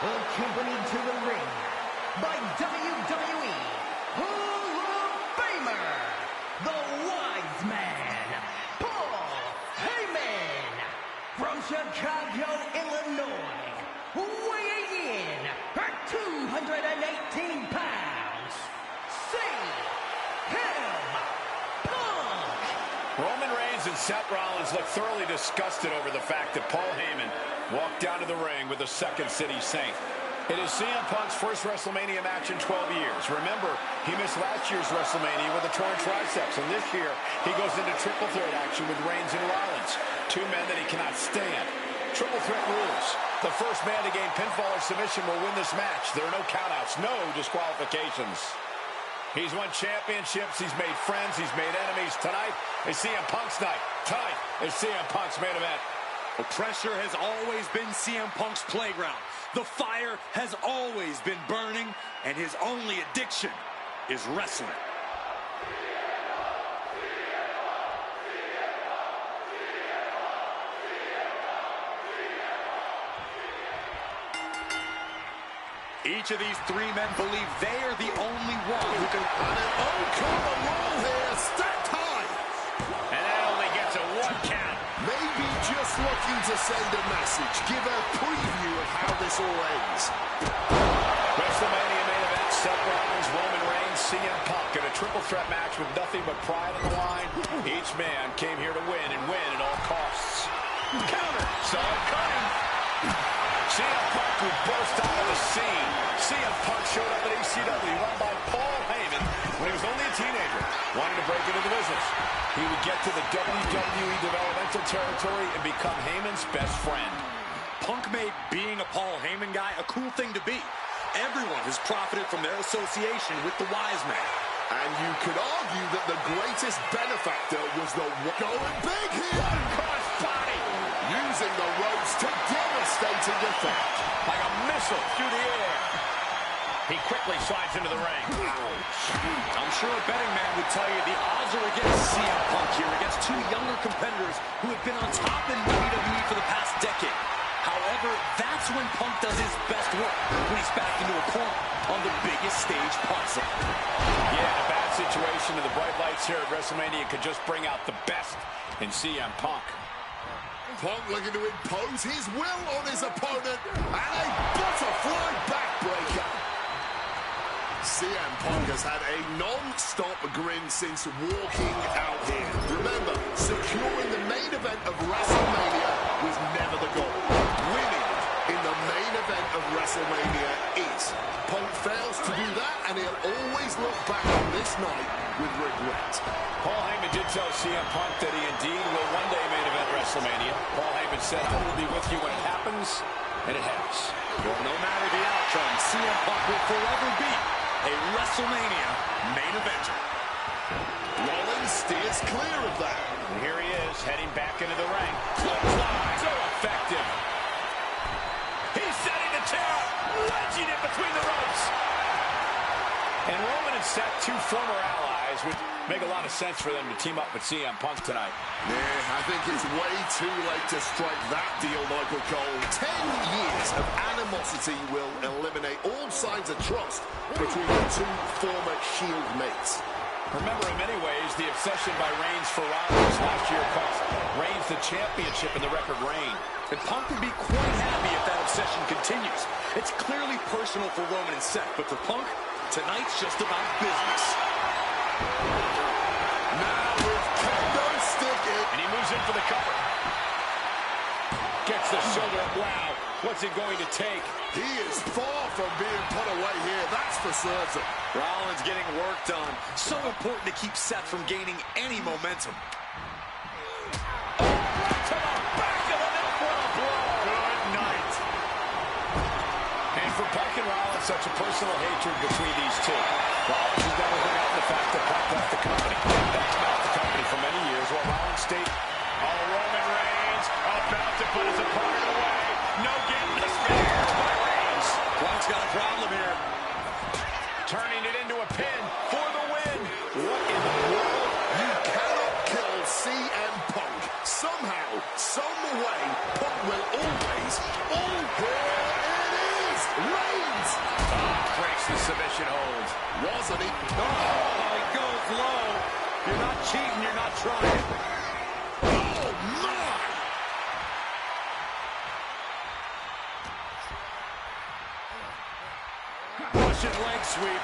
accompanied to the ring by WWE Hall of Famer, the Wise Man, Paul Heyman, from Chicago, Illinois, weighing in at 218 pounds, CM Punk. Roman Reigns and Seth Rollins look thoroughly disgusted over the fact that Paul Heyman walked down to the ring with the Second City Saint. It is CM Punk's first WrestleMania match in 12 years. Remember, he missed last year's WrestleMania with a torn triceps, and this year he goes into triple threat action with Reigns and Rollins, two men that he cannot stand. Triple threat rules. The first man to gain pinfall or submission will win this match. There are no countouts, no disqualifications. He's won championships, he's made friends, he's made enemies. Tonight is CM Punk's night. Tonight is CM Punk's main event. The pressure has always been CM Punk's playground. The fire has always been burning, and his only addiction is wrestling. Each of these three men believe they are the only one who can... Come along here, stacked high. And that only gets a one count. Maybe just looking to send a message, give a preview of how this all ends. WrestleMania main event, Seth Rollins, Roman Reigns, CM Punk in a triple threat match with nothing but pride on the line. Each man came here to win and win at all costs. Counter, saw it coming. CM Punk would burst out of the scene. CM Punk showed up at ECW run by Paul Heyman when he was only a teenager, wanting to break into the business. He would get to the WWE developmental territory and become Heyman's best friend. Punk made being a Paul Heyman guy a cool thing to be. Everyone has profited from their association with the Wise Man. And you could argue that the greatest benefactor was the going big here. Cross body. Using the ropes to devastating effect. Like a missile through the air. He quickly slides into the ring. I'm sure a betting man would tell you the odds are against CM Punk here, against two younger competitors who have been on top in WWE for the past decade. However, that's when Punk does his best work, when he's backed into a corner on the biggest stage possible. Yeah, a bad situation and the bright lights here at WrestleMania could just bring out the best in CM Punk. Punk looking to impose his will on his opponent, and a butterfly backbreaker. CM Punk has had a non-stop grin since walking out here. Remember, securing the main event of WrestleMania was never the goal. Winning in the main event of WrestleMania is. Punk fails to do that, and he'll always look back on this night with regret. Paul Heyman did tell CM Punk that he indeed will one day main event WrestleMania. Paul Heyman said, "I will be with you when it happens," and it has. Well, no matter the outcome, CM Punk will forever be a WrestleMania main eventer. Rollins steers clear of that. And here he is, heading back into the ring. Clothesline, so effective. He's setting the chair, wedging it between the ropes. And Roman and Seth, two former allies, would make a lot of sense for them to team up with CM Punk tonight. Yeah, I think it's way too late to strike that deal, Michael Cole. 10 years of animosity will eliminate all signs of trust between the two former Shield mates. Remember, in many ways, the obsession by Reigns for Rollins last year cost Reigns the championship in the record reign. And Punk would be quite happy if that obsession continues. It's clearly personal for Roman and Seth, but for Punk, tonight's just about business. Now with kendo stick it. And he moves in for the cover. Gets the shoulder up. Wow, what's it going to take? He is far from being put away here, that's for certain. Rollins getting work done. So important to keep Seth from gaining any momentum. Oh, right to the back of the neck with a blow. Good night. And for Punk and Rollins, such a personal hatred between these two. Rollins has never forgotten the fact that Punk left the company. Punk left the company for many years while Rollins stayed. Oh, Roman Reigns about to put his opponent away. No getting the spear by Reigns. Punk's got a problem here. Turning it into a pin for the win. What in the world? You cannot kill CM Punk. Somehow, some way, Punk will always, here it is. Reigns! Breaks the submission hold. Wasn't he? Oh, he goes low. You're not cheating, you're not trying. Oh, my! Russian leg sweep.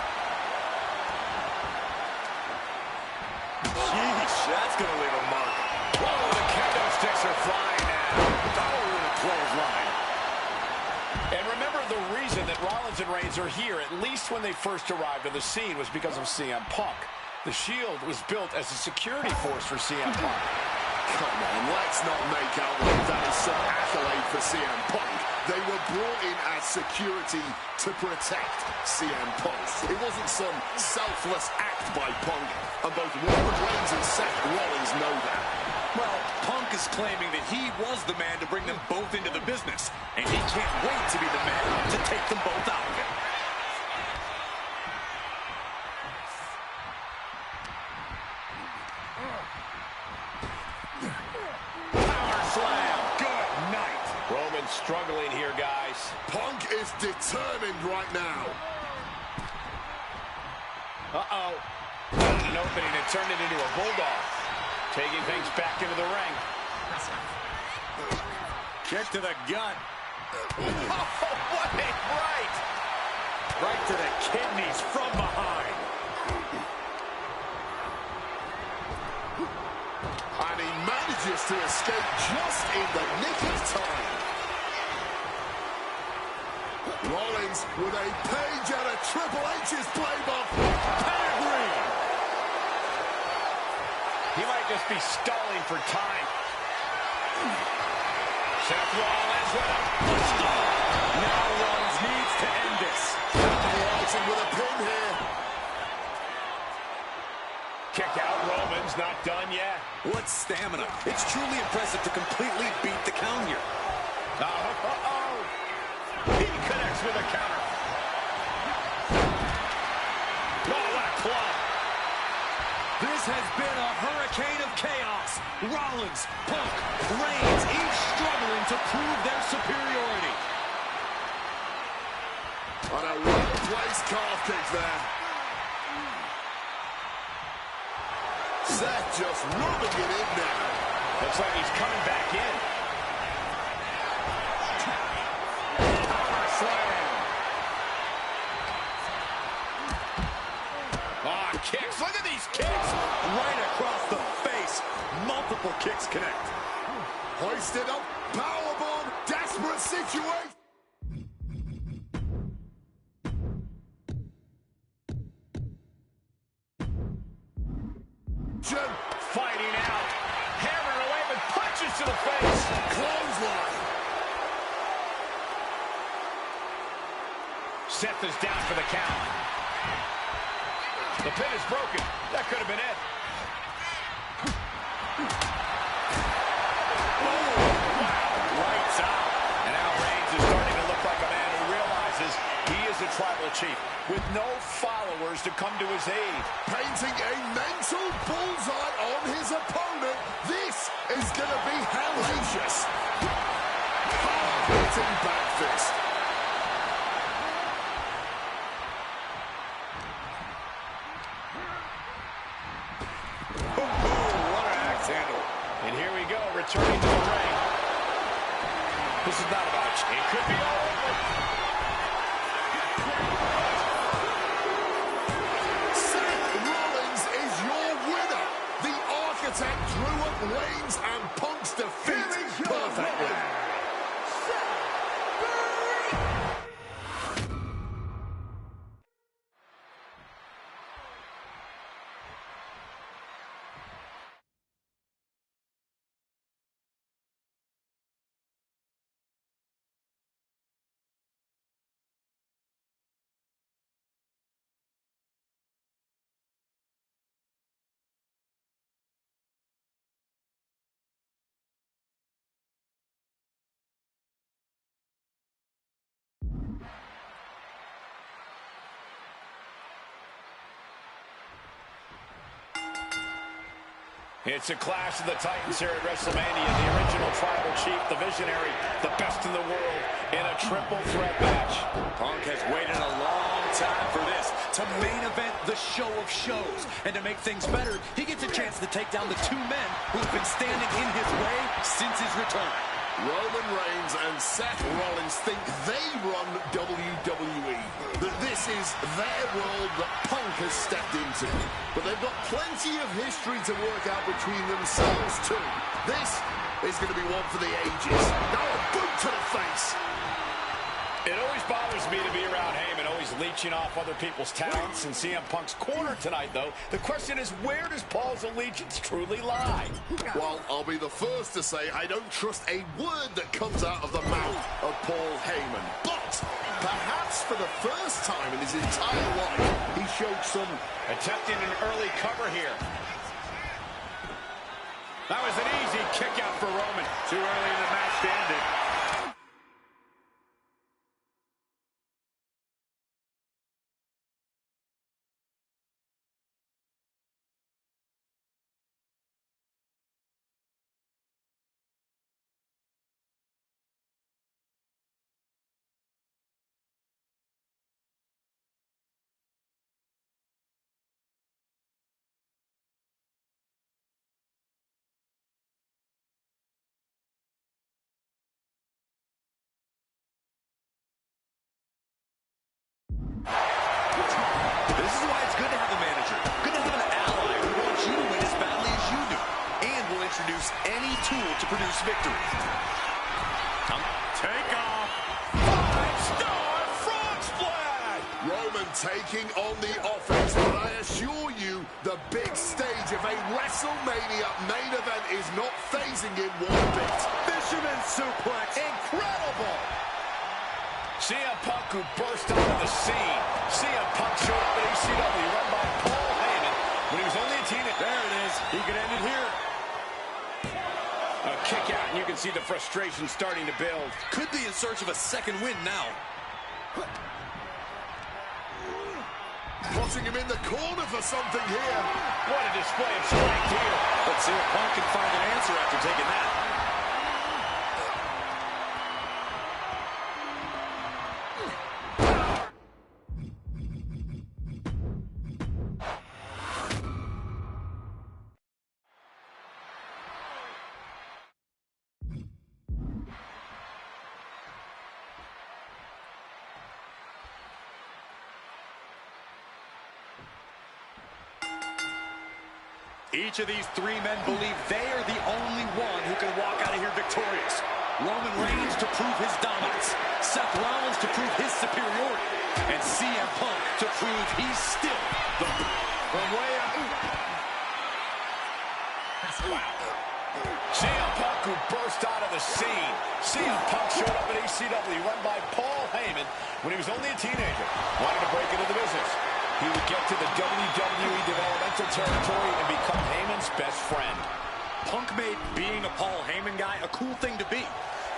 Sheesh, that's going to leave a mark. Whoa, the kendo sticks are flying now. Oh, the clothesline. And remember, the reason that Rollins and Reigns are here, at least when they first arrived on the scene, was because of CM Punk. The Shield was built as a security force for CM Punk. Come on, let's not make out like that is some accolade for CM Punk. They were brought in as security to protect CM Punk. It wasn't some selfless act by Punk, and both Roman Reigns and Seth Rollins know that. Well, Punk is claiming that he was the man to bring them both into the business, and he can't wait to be the man to take them both out of it. Power slam. Good night. Roman's struggling here, guys. Punk is determined right now. Uh-oh. Found an opening and turned it into a bulldog. Taking things back into the ring. Kick to the gut. Oh, what a right! Right to the kidneys from behind. And he manages to escape just in the nick of time. Rollins with a page out of Triple H's playbook. Pedigree. He might just be stalling for time. Seth Rollins with a push-stop. Now Rollins needs to end this. Capitalizing with a pin here. Kick out. Roman's not done yet. What stamina. It's truly impressive to completely beat the count here. Uh-oh. He connects with a counter. Oh, what a club. This has been a hurricane of chaos. Rollins, Punk, Reigns, each struggling to prove their superiority. On a well-placed calf kick there. Seth just rubbing it in now. Looks like he's coming back in. Power slam. Ah, kicks. Look at these kicks. Right across the face. Multiple kicks connect. Hoisted up, powerbomb, desperate situation. Fighting out. Hammering away with punches to the face. Clothesline. Seth is down for the count. The pin is broken. That could have been it. Lights out. And now Reigns is starting to look like a man who realizes he is a tribal chief with no followers to come to his aid. Painting a mental bullseye on his opponent. This is going to be hellacious. Hard-hitting back fist. What an axe handle. And here we go, returning to the ring. This is not about it. Could be all over. Seth Rollins is your winner. The architect drew up Reigns and Punk's defeat perfectly. It's a clash of the Titans here at WrestleMania. The original tribal chief, the visionary, the best in the world in a triple threat match. Punk has waited a long time for this, to main event the show of shows. And to make things better, he gets a chance to take down the two men who have been standing in his way since his return. Roman Reigns and Seth Rollins think they run WWE, that this is their world that Punk has stepped into. But they've got plenty of history to work out between themselves too. This is going to be one for the ages. Now a boot to the face. It always bothers me to be around Heyman, always leeching off other people's talents. In CM Punk's corner tonight, though, the question is, where does Paul's allegiance truly lie? Well, I'll be the first to say I don't trust a word that comes out of the mouth of Paul Heyman. But perhaps for the first time in his entire life, he showed some... Attempting an early cover here. That was an easy kick out for Roman. Too early in the match to end it. This is why it's good to have a manager. Good to have an ally who wants you to win as badly as you do. And will introduce any tool to produce victory. Take off. 5-star frog splash. Roman taking on the offense, but I assure you, the big stage of a WrestleMania main event is not phasing him one bit. Fisherman suplex. Incredible. CM Punk, who burst onto the scene. CM Punk showed up at ECW, run by Paul Heyman when he was only a teenager. There it is. He could end it here. A kick out, and you can see the frustration starting to build. Could be in search of a second win now. Plotting him in the corner for something here. What a display of strength here. Let's see if Punk can find an answer after taking that. Each of these three men believe they are the only one who can walk out of here victorious. Roman Reigns to prove his dominance, Seth Rollins to prove his superiority, and CM Punk to prove he's still the... From way up... Wow. CM Punk, who burst out of the scene. CM Punk showed up at ECW, run by Paul Heyman when he was only a teenager. Wanted to break into the business. He would get to the WWE developmental territory and become Heyman's best friend. Punk made being a Paul Heyman guy a cool thing to be.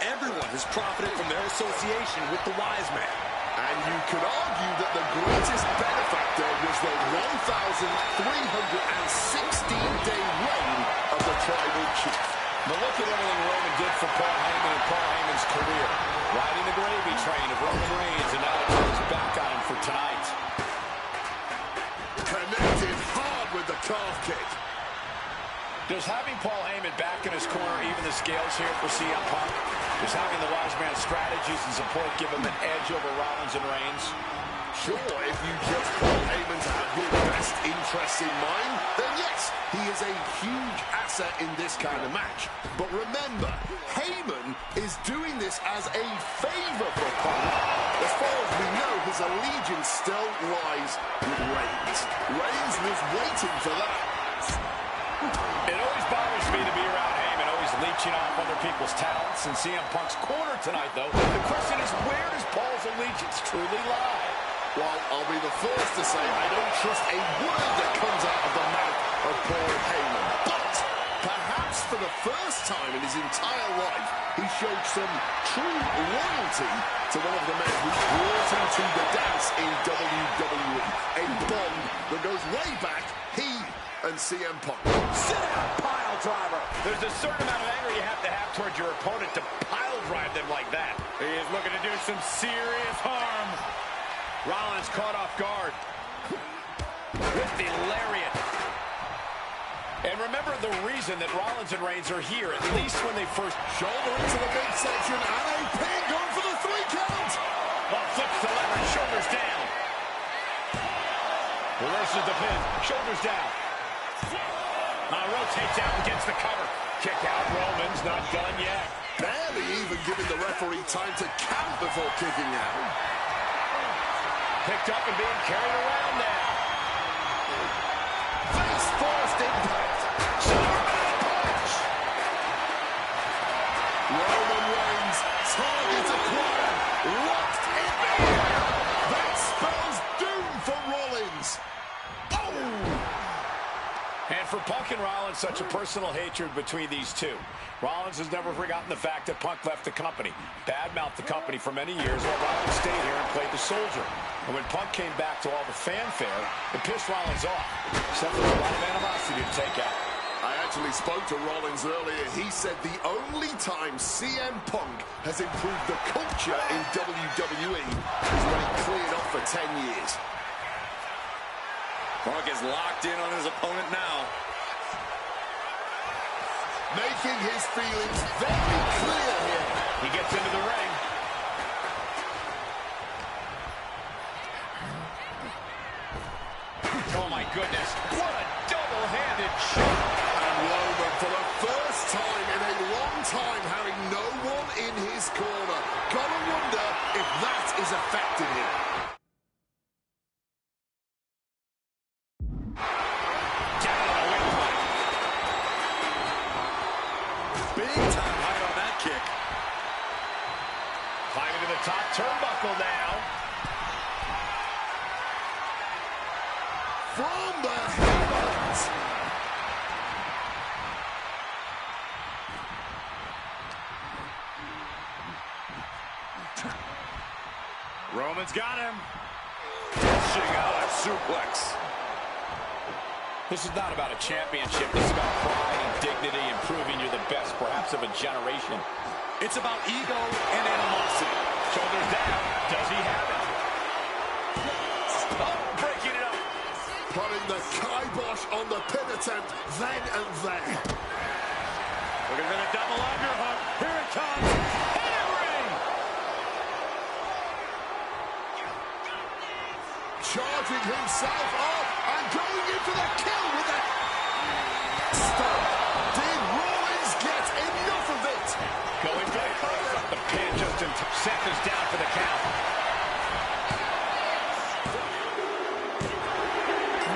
Everyone has profited from their association with the Wise Man. And you could argue that the greatest benefactor was the 1,316-day reign of the Tribal Chief. But look at everything Roman did for Paul Heyman and Paul Heyman's career. Riding the gravy train of Roman Reigns, and now it turns back on him for tonight. Connected hard with the calf kick. Does having Paul Heyman back in his corner even the scales here for CM Punk? Does having the Wise Man's strategies and support give him an edge over Rollins and Reigns? Sure, if you judge Paul Heyman to have your best interests in mind, then yes, he is a huge asset in this kind of match. But remember, Heyman is doing this as a favor for Punk. As far as we know, his allegiance still lies with Reigns. Reigns was waiting for that. It always bothers me to be around Heyman, always leeching off other people's talents. In CM Punk's corner tonight, though, the question is, where does Paul's allegiance truly lie? Well, I'll be the first to say I don't trust a word that comes out of the mouth of Paul Heyman. But perhaps for the first time in his entire life, he showed some true loyalty to one of the men who brought him to the dance in WWE. A bond that goes way back. He and CM Punk. Sit-out pile driver. There's a certain amount of anger you have to have towards your opponent to pile drive them like that. He is looking to do some serious harm. Rollins caught off guard with the lariat. And remember the reason that Rollins and Reigns are here, at least when they first Shoulder into the midsection, and a pin going for the 3 count. oh, flips the lever, shoulders down. Reverses the pin, shoulders down. Rotates out and gets the cover. Kick out, Roman's not done yet. Barely even giving the referee time to count before kicking out. Picked up and being carried around now. Face first impact. Punch. Roman Reigns, target acquired, locked in the air. That spells doom for Rollins. And for Punk and Rollins, such a personal hatred between these two. Rollins has never forgotten the fact that Punk left the company, badmouthed the company for many years while Rollins stayed here and played the soldier. And when Punk came back to all the fanfare, it pissed Rollins off. Except for a lot of animosity to take out. I actually spoke to Rollins earlier. He said the only time CM Punk has improved the culture in WWE is when he cleared off for 10 years. Punk is locked in on his opponent now. Making his feelings very clear here. He gets into the ring. Oh my goodness, what a double-handed shot. And Roman, for the first time in a long time, having no one in his corner. Gotta wonder if that is affecting him. Big time height on that kick. Climbing to the top turnbuckle now. From the heavens. Roman's got him. Dishing out a suplex. This is not about a championship. This is about pride and dignity and proving you're the best, perhaps of a generation. It's about ego and animosity. Shoulders down. Does he have it? Oh, breaking it up. Putting the kibosh on the pin attempt then and there. Looking for the double underhook. Here it comes. Hammering. Charging himself up and going in for the kill with a stop. Did Rollins get enough of it? Going for the cover. The pin just in Seth is down for the count.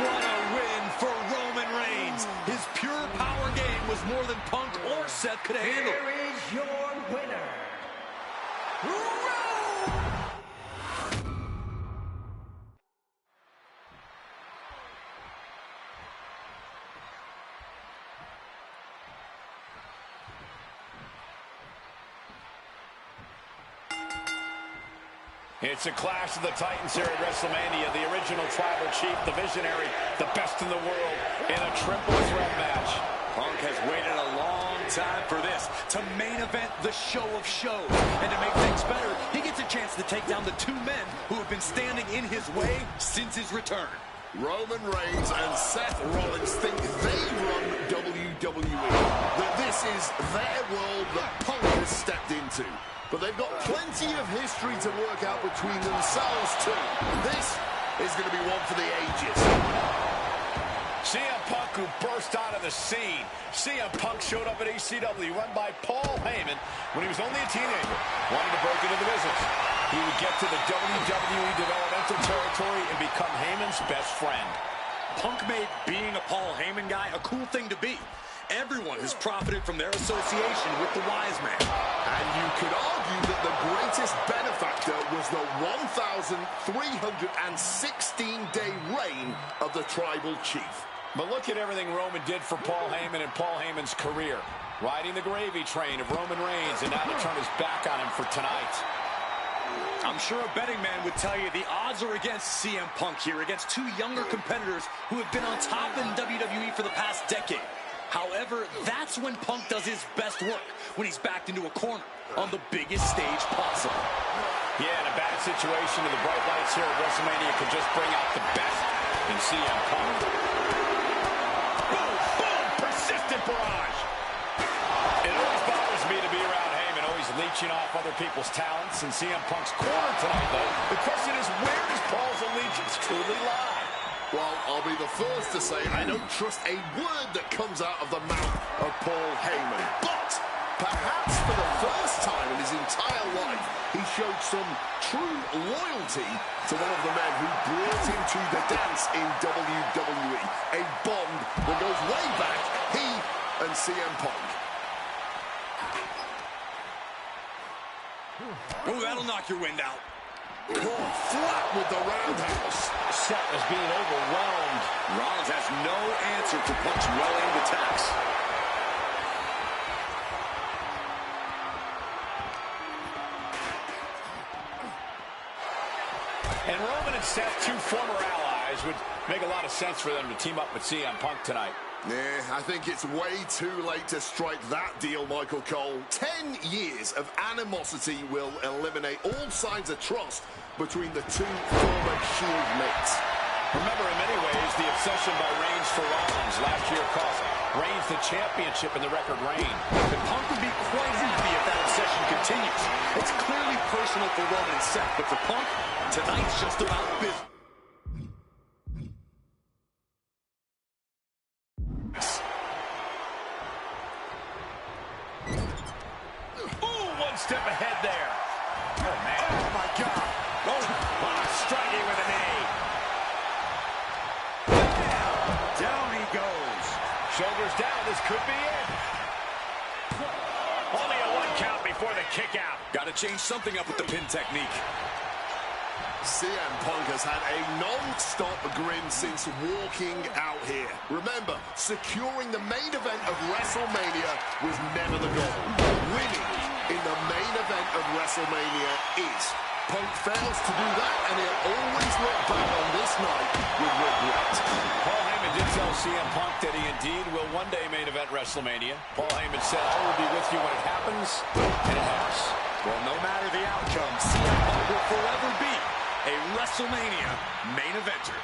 What a win for Roman Reigns. His pure power game was more than Punk or Seth could handle. Here is your winner, It's a clash of the Titans here at WrestleMania. The original Tribal Chief, the Visionary, the best in the world in a triple threat match. Punk has waited a long time for this, to main event the show of shows. And to make things better, he gets a chance to take down the two men who have been standing in his way since his return. Roman Reigns and Seth Rollins think they run WWE, that this is their world that Punk has stepped into. But they've got plenty of history to work out between themselves too. This is going to be one for the ages. CM Punk, who burst out of the scene. CM Punk showed up at ECW, run by Paul Heyman, when he was only a teenager, wanting to break into the business. He would get to the WWE developmental territory and become Heyman's best friend. Punk made being a Paul Heyman guy a cool thing to be. Everyone has profited from their association with the Wise Man. And you could argue that the greatest benefactor was the 1,316-day reign of the Tribal Chief. But look at everything Roman did for Paul Heyman and Paul Heyman's career. Riding the gravy train of Roman Reigns, and now to turn his back on him for tonight. I'm sure a betting man would tell you the odds are against CM Punk here, against two younger competitors who have been on top in WWE for the past decade. However, that's when Punk does his best work, when he's backed into a corner on the biggest stage possible. Yeah, in a bad situation, and the bright lights here at WrestleMania could just bring out the best in CM Punk. Boom, boom, persistent barrage. It always bothers me to be around Heyman, always leeching off other people's talents. In CM Punk's corner tonight, though, the question is, where does Paul's allegiance truly lie? Well, I'll be the first to say I don't trust a word that comes out of the mouth of Paul Heyman. But perhaps for the first time in his entire life, he showed some true loyalty to one of the men who brought him to the dance in WWE. A bond that goes way back, he and CM Punk. Oh, that'll knock your wind out. Caught flat with the roundhouse. Seth is being overwhelmed. Rollins has no answer for Punk's well-aimed attacks. And Roman and Seth, two former allies, would make a lot of sense for them to team up with CM Punk tonight. Yeah, I think it's way too late to strike that deal, Michael Cole. 10 years of animosity will eliminate all signs of trust between the two former Shield mates. Remember, in many ways, the obsession by Reigns for Rollins last year cost Reigns the championship in the record reign. And Punk would be quite happy if that obsession continues. It's clearly personal for Roman and Seth, but for Punk, tonight's just about business. Step ahead there. Oh, man. Oh, my God. Oh, striking with a knee. Down he goes. Shoulders down. This could be it. Only a 1 count before the kick out. Got to change something up with the pin technique. CM Punk has had a non-stop grin since walking out here. Remember, securing the main event of WrestleMania was never the goal. Winning in the main event of WrestleMania is. Punk fails to do that, and he'll always look back on this night with regret. Paul Heyman did tell CM Punk that he indeed will one day main event WrestleMania. Paul Heyman said, I will be with you when it happens, and it has. Well, no matter the outcome, CM Punk will forever be a WrestleMania main eventer.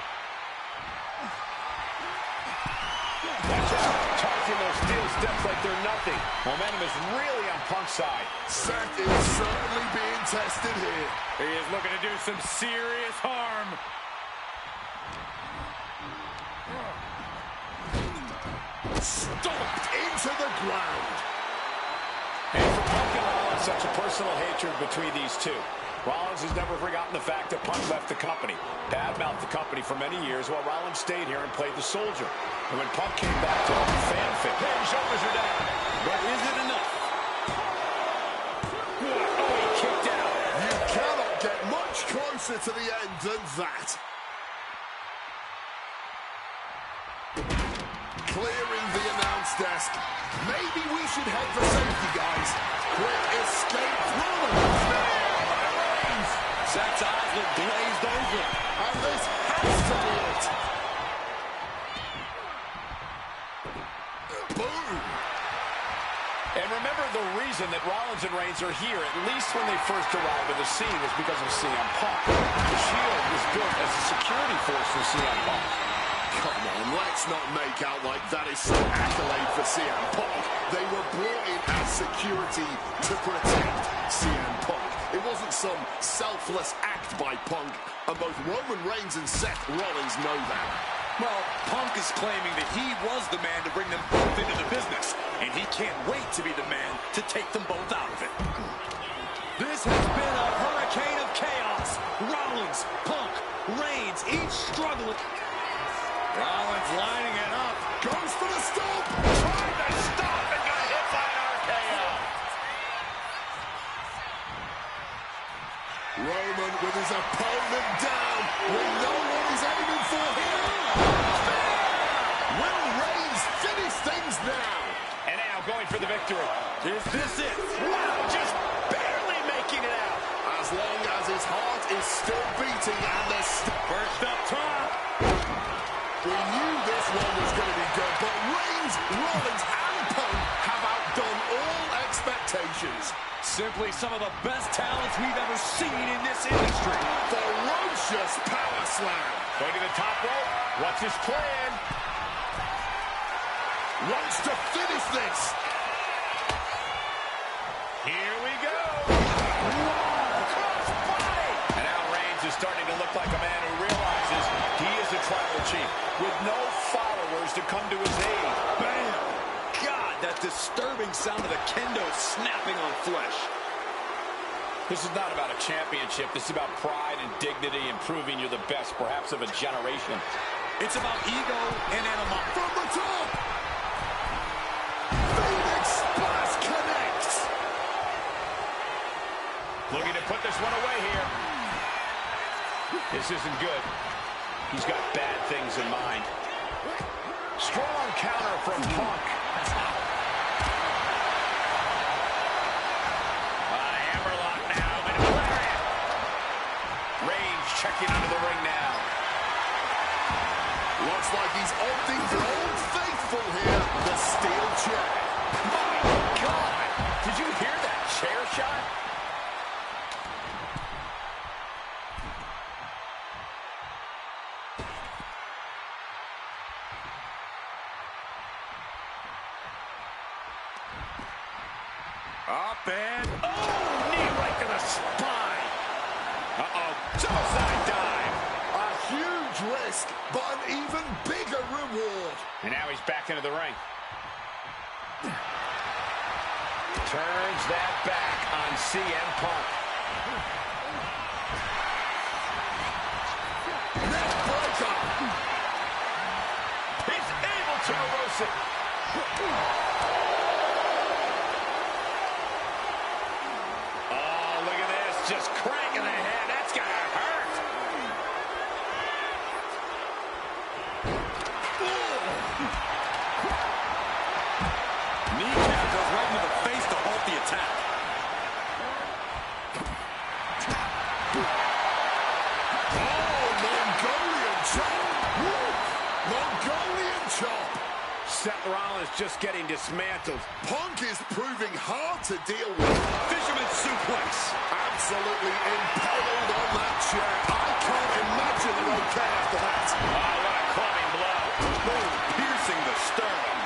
Watch out. Charging those steel steps like they're nothing. Momentum is really on Punk's side. Seth is certainly being tested here. He is looking to do some serious harm. Stomped into the ground. And for Punk and Rollins, such a personal hatred between these two. Rollins has never forgotten the fact that Punk left the company, badmouthed the company for many years while Rollins stayed here and played the soldier. And when Punk came back to the fan fit, hey, shoulders are down. But is it enough? Oh, he kicked out. You cannot get much closer to the end than that. Clearing the announce desk. Maybe we should head for safety, guys. Quick escape through the Seth's eyes look glazed over. and this has to be it. Boom. And remember, the reason that Rollins and Reigns are here, at least when they first arrived at the scene, was because of CM Punk. The Shield was built as a security force for CM Punk. Come on, let's not make out like that is some accolade for CM Punk. They were brought in as security to protect CM Punk. It wasn't some selfless act by Punk, and both Roman Reigns and Seth Rollins know that. Well, Punk is claiming that he was the man to bring them both into the business, and he can't wait to be the man to take them both out of it. This has been a hurricane of chaos. Rollins, Punk, Reigns, each struggling. Rollins lining it up. Goes for the stop. Trying to stop and got hit by an RKO. Roman with his opponent down. We know what he's aiming for here. Will Reigns finish things now? And now going for the victory. Is this it? Wow, just barely making it out. as long as his heart is still beating and there's First up top. we knew this one was going to be good, but Reigns, Rollins, and Punk have outdone all expectations. Simply some of the best talents we've ever seen in this industry. Ferocious power slam. Going to the top rope. What's his plan? Wants to finish this. Here we go. Crossbody. And now Reigns is starting to look like a man who realizes he is the tribal chief with no followers to come to his aid. Bam! God, that disturbing sound of the kendo snapping on flesh. This is not about a championship. This is about pride and dignity and proving you're the best, perhaps of a generation. It's about ego and animosity. From the top. Phoenix Splash connects. Looking to put this one away here. This isn't good. He's got bad things in mind. Strong counter from Punk. Hammerlock now, but lariat. Reigns checking under the ring now. Looks like he's opting for Old Faithful here. The steel chair. My God! Did you hear that chair shot? Up and... Oh, knee right to the spine. Uh-oh, suicide dive. A huge risk, but an even bigger reward. And now he's back into the ring. Turns that back on CM Punk. Neck breaker. He's able to reverse it. Oh, look at this. Just cranking the head. That's going to hurt. Kneecap goes right into the face to halt the attack. Oh, Mongolian chop. Woo. Mongolian chop. Seth Rollins just getting dismantled. Punk is proving hard to deal with. Fisherman suplex. Absolutely impaled on that chair. I can't imagine they're okay after that. Oh, what a clubbing blow. Oh, piercing the sternum.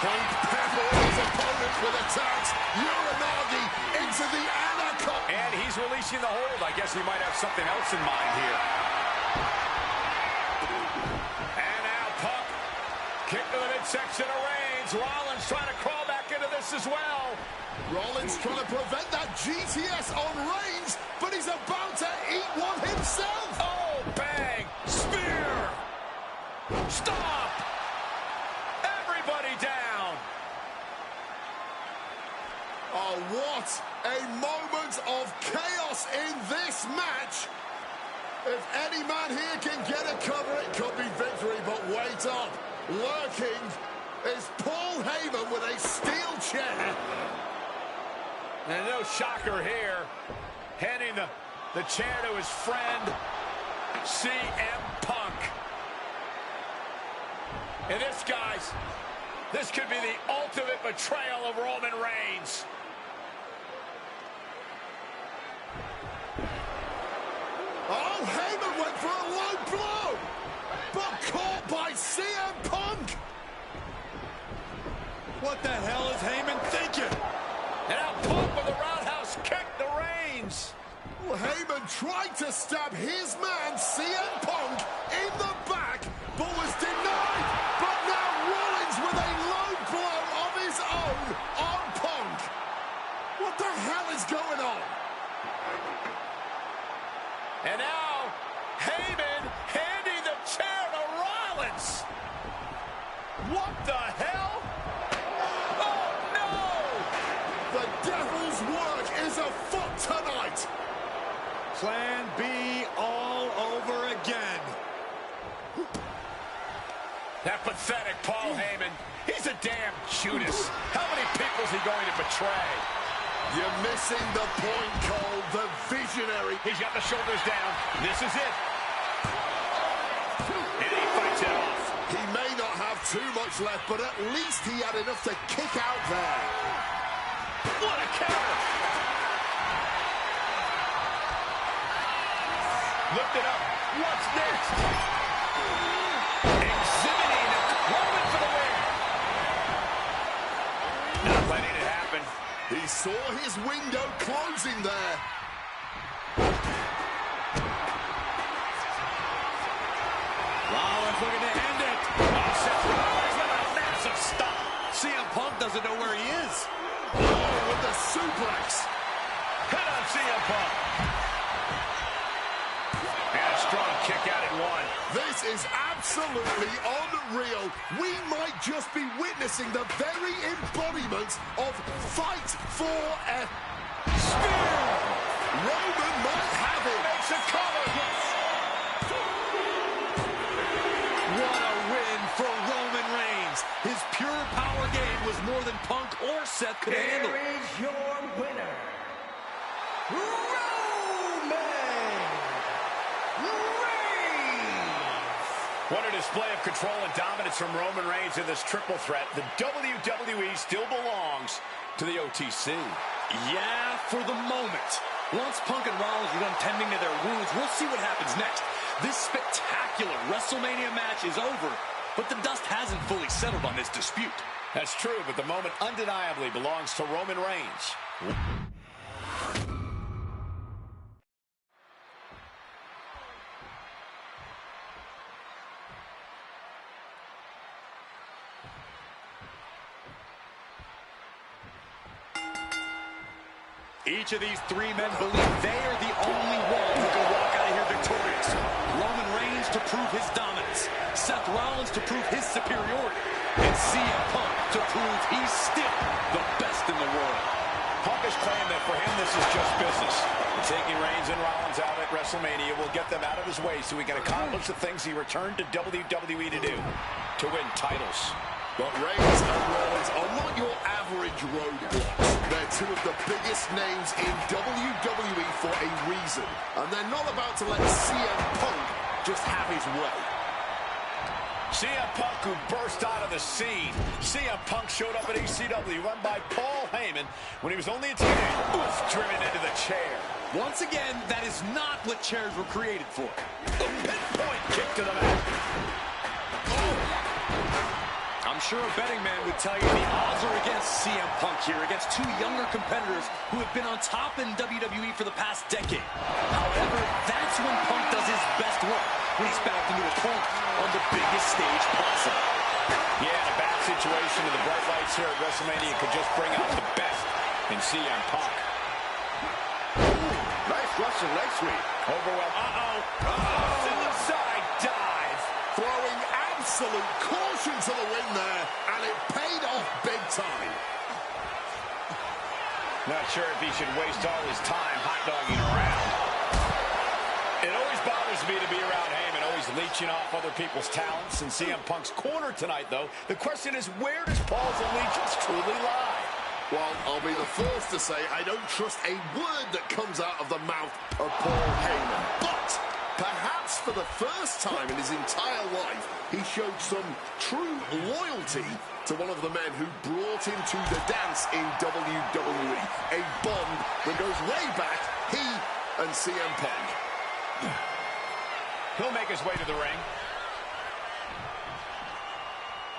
Punk peppered his opponent with attacks. Uranagi into the anaconda. And he's releasing the hold. I guess he might have something else in mind here. And now Punk kick to the midsection of Reigns. Rollins trying to crawl back into this as well. Rollins trying to prevent that GTS on Reigns, but he's about to eat one himself. Oh, bang. Spear. Stop. Everybody down. Oh, what a moment of chaos in this match. If any man here can get a cover, it could be victory, but wait up. Lurking is Paul Heyman with a steel chair. And no shocker here. Handing the chair to his friend, CM Punk. And this, guys, this could be the ultimate betrayal of Roman Reigns. Oh, Heyman went for a low blow, but caught by CM Punk. What the hell is Heyman thinking? And now Punk with a roundhouse kick to Reigns. Well, Heyman tried to stab his man, CM Punk, in the back, but was denied. But now Rollins with a low blow of his own on Punk. What the hell is going on? And now Heyman handing the chair to Rollins. What the hell? Oh, no! The devil's work is afoot tonight. Plan B all over again. That pathetic Paul Heyman. He's a damn Judas. How many people is he going to betray? You're missing the point, Cole. The visionary. He's got the shoulders down. This is it. And he fights it off. He may not have too much left, but at least he had enough to kick out there. What a counter. Lift it up. What's next? Exhibiting Roman for the win. Not letting it happen. He saw his window closing there. Rollins looking to end it. Seth Rollins with a massive stop. CM Punk doesn't know where he is. Oh, with the suplex. Hit on CM Punk. And a strong kick out at one. This is absolutely unreal. We might just be witnessing the very embodiment of fight for a spear. Roman might have it. Makes a cover. What a win for Roman Reigns. His pure power game was more than Punk or Seth could handle. Here is your winner, Roman Reigns. What a display of control and dominance from Roman Reigns in this triple threat. The WWE still belongs to the OTC. Yeah, for the moment. Once Punk and Rollins are done tending to their wounds, we'll see what happens next. This spectacular WrestleMania match is over, but the dust hasn't fully settled on this dispute. That's true, but the moment undeniably belongs to Roman Reigns. Each of these three men believe they are the only one who can walk out of here victorious. Roman Reigns to prove his dominance, Seth Rollins to prove his superiority, and CM Punk to prove he's still the best in the world. Punk has claimed that for him this is just business. Taking Reigns and Rollins out at WrestleMania will get them out of his way so he can accomplish the things he returned to WWE to do, to win titles. But Reigns and Rollins are not your average roadblocks. They're two of the biggest names in WWE for a reason. And they're not about to let CM Punk just have his way. CM Punk, who burst out of the scene. CM Punk showed up at ECW, run by Paul Heyman, when he was only a teenager. Was driven into the chair. Once again, that is not what chairs were created for. The pinpoint kick to the mat. I'm sure a betting man would tell you the odds are against CM Punk here, against two younger competitors who have been on top in WWE for the past decade. However, that's when Punk does his best work, when he's backed into a corner on the biggest stage possible. Yeah, in a bad situation, and the bright lights here at WrestleMania could just bring out the best in CM Punk. Nice Russian leg sweep. Overwhelmed. Suicide dive. Throwing absolute caution to the wind there, and it paid off big time. Not sure if he should waste all his time hot-dogging around. It always bothers me to be around Heyman, always leeching off other people's talents. In CM Punk's corner tonight, though, the question is, where does Paul's allegiance truly lie? Well, I'll be the first to say I don't trust a word that comes out of the mouth of Paul Heyman. But perhaps for the first time in his entire life, he showed some true loyalty to one of the men who brought him to the dance in WWE. A bond that goes way back, he and CM Punk. He'll make his way to the ring.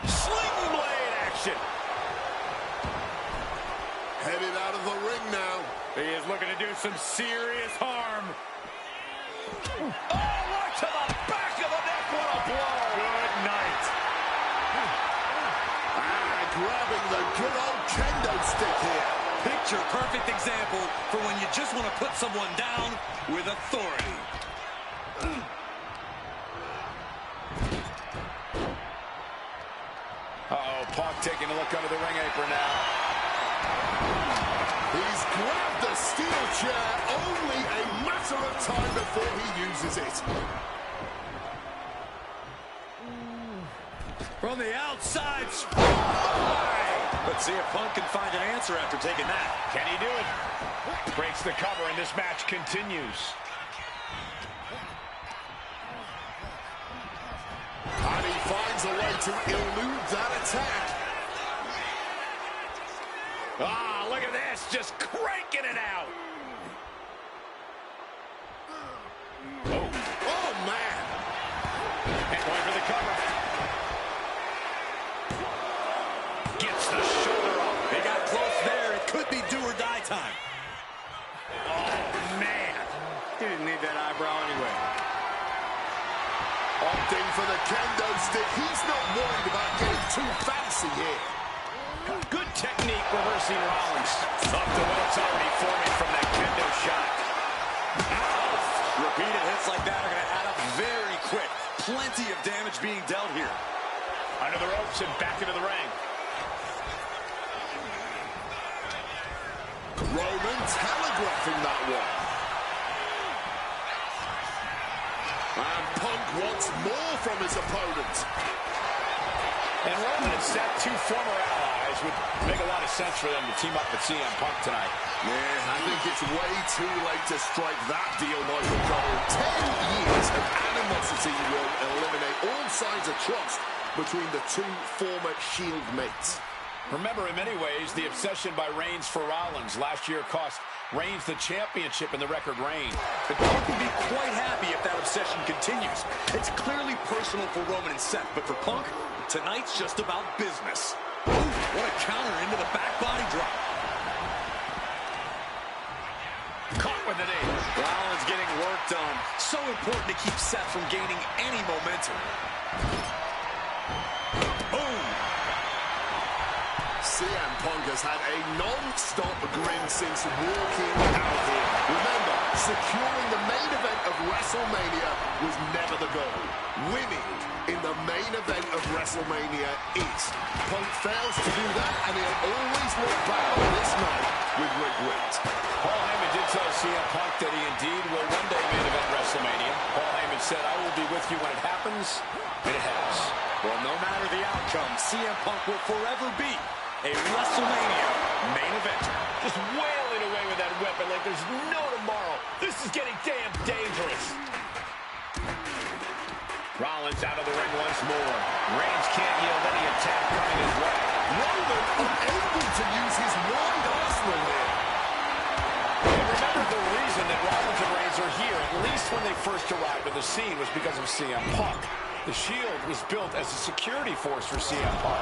Sling blade action. Headed out of the ring now. He is looking to do some serious harm. Oh, right to the back of the neck. What a blow. Good night. Grabbing the good old kendo stick here. Picture perfect example for when you just want to put someone down with authority. Uh-oh, Punk taking a look under the ring apron now. He's grabbed the steel chair, only a matter of time before he uses it. From the outside, spy! Let's see if Punk can find an answer after taking that. Can he do it? Breaks the cover, and this match continues. And he finds a way to elude that attack. Ah, look at this, just cranking it out. Oh, man. And going for the cover. Gets the shoulder up. They got close there. It could be do or die time. Oh, man. He didn't need that eyebrow anyway. Opting for the kendo stick. He's not worried about getting too fancy here. Good technique reversing Rollins. Up to what's already forming from that kendo shot. Repeated hits like that are going to add up very quick. Plenty of damage being dealt here. Under the ropes and back into the ring. Roman telegraphing that one. And Punk wants more from his opponent. And Roman and Seth, two former allies, would make a lot of sense for them to team up with CM Punk tonight. Yeah, I think it's way too late to strike that deal, Michael Cole. 10 years of animosity will eliminate all signs of trust between the two former Shield mates. Remember, in many ways, the obsession by Reigns for Rollins last year cost Reigns the championship in the record reign. But Punk can be quite happy if that obsession continues. It's clearly personal for Roman and Seth, but for Punk, tonight's just about business. Ooh, what a counter into the back body drop. Caught with the knee. Rollins getting worked on. So important to keep Seth from gaining any momentum. Boom. CM Punk has had a non-stop grin since walking out here. Remember, securing the main event of WrestleMania was never the goal. Winning in the main event of WrestleMania is. Punk fails to do that, and he'll always look back on this night with regret. Paul Heyman did tell CM Punk that he indeed will one day main event WrestleMania. Paul Heyman said, "I will be with you when it happens," and it has. Well, no matter the outcome, CM Punk will forever be a WrestleMania main event. Just wailing away with that weapon like there's no tomorrow. This is getting damn dangerous. Rollins out of the ring once more. Reigns can't yield any attack coming his way. Roman unable to use his wide arsenal here. And remember, the reason that Rollins and Reigns are here, at least when they first arrived on the scene, was because of CM Punk. The Shield was built as a security force for CM Punk.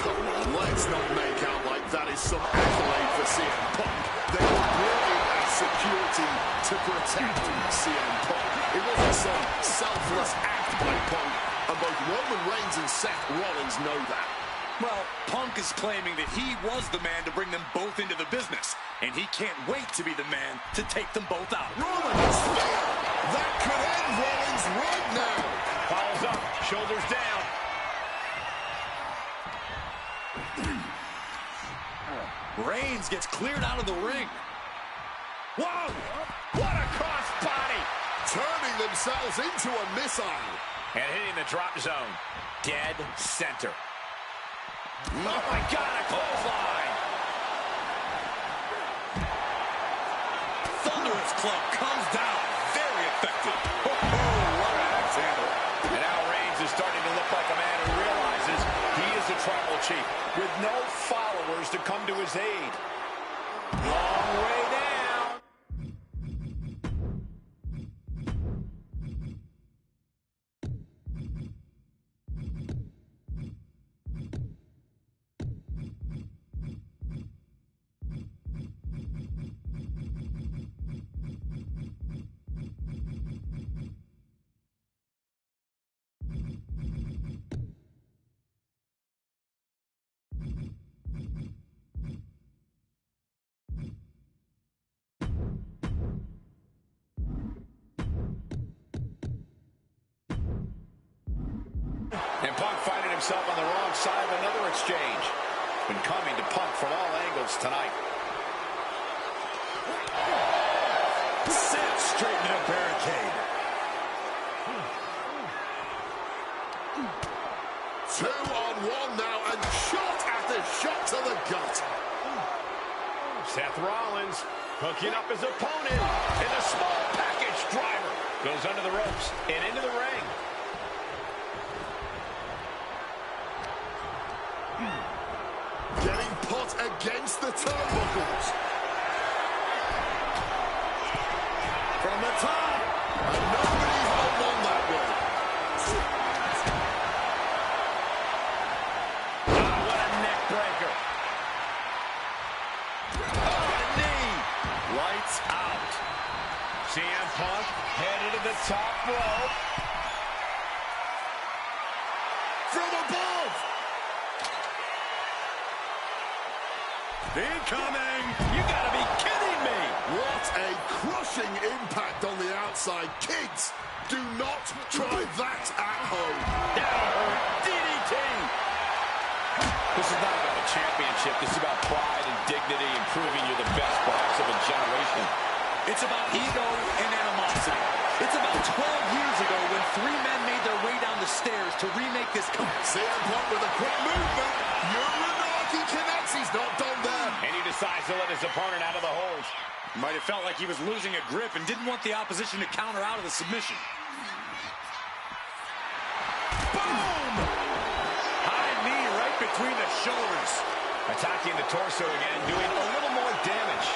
Come on, let's not make out like that is some accolade for CM Punk. They were brought in as security to protect CM Punk. It wasn't some selfless act by Punk, and both Roman Reigns and Seth Rollins know that. Well, Punk is claiming that he was the man to bring them both into the business, and he can't wait to be the man to take them both out. Roman has failed. That could end Rollins right now. Follows up, shoulders down. Reigns gets cleared out of the ring. Whoa! What a cross body! Turning themselves into a missile. And hitting the drop zone. Dead center. Oh my God, a clothesline! Thunderous Club comes down. Very effective. Oh, what an axe handle. And now Reigns is starting to look like a man who realizes he is a tribal chief with no followers to come to his aid. Long way down. And Punk finding himself on the wrong side of another exchange. Been coming to Punk from all angles tonight. Set straight into the barricade. Two and shot after shot to the gut. Seth Rollins hooking up his opponent in a small package driver. Goes under the ropes and into the ring. Getting put against the turnbuckles. From the top. And nobody's home on that one. Oh, what a neck breaker. Oh, a knee. Lights out. CM Punk headed to the top rope. From above. Incoming! You gotta be kidding me! What a crushing impact on the outside. Kids, do not try that at home. Down DDT! This is not about a championship. This is about pride and dignity and proving you're the best perhaps of a generation. It's about ego and animosity. It's about 12 years ago when three men made their way down the stairs to remake this company. CM Punk with a quick movement. Uranagi connects. He's not done there. And he decides to let his opponent out of the hold. Might have felt like he was losing a grip and didn't want the opposition to counter out of the submission. Boom! High knee right between the shoulders. Attacking the torso again, doing a little more damage.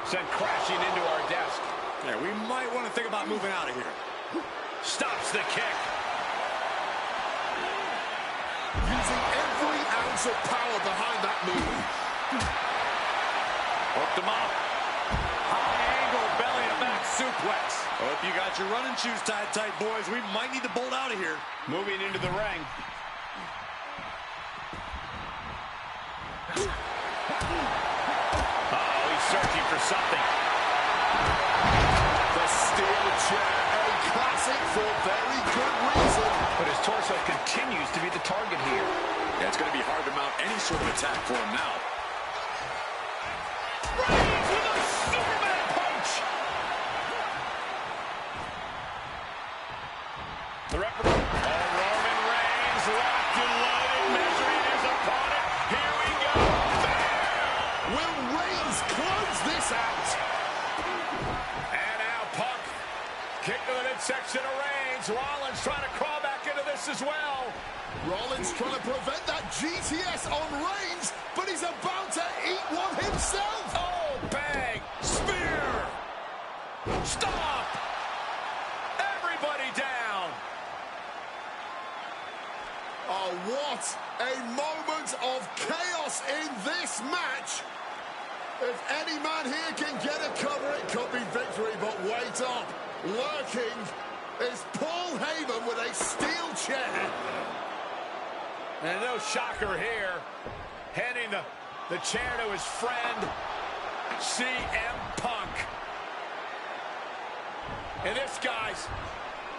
Sent crashing into our desk. Yeah, we might want to think about moving out of here. Stops the kick. Using every ounce of power behind that move. Hooked him up. High angle belly to back suplex. Hope you got your running shoes tied tight, boys. We might need to bolt out of here. Moving into the ring. Oh, he's searching for something. The steel chair, a classic for very good reason. But his torso continues to be the target here. Yeah, it's going to be hard to mount any sort of attack for him now. Reigns with a Superman punch. The referee. Oh, Roman Reigns locked and loaded, measuring his opponent. Here we go. Will Reigns close this out? And now Punk. Kick to the midsection of Reigns. Rollins trying to crawl back into this as well. Rollins trying to prevent that GTS on Reigns, but he's about to eat one himself. Oh, bang. Spear. Stop. Everybody down. Oh, what a moment of chaos in this match. If any man here can get a cover, it could be victory, but wait up. Lurking is Paul Heyman with a steel chair. And no shocker here. Handing the chair to his friend, CM Punk. And this, guys,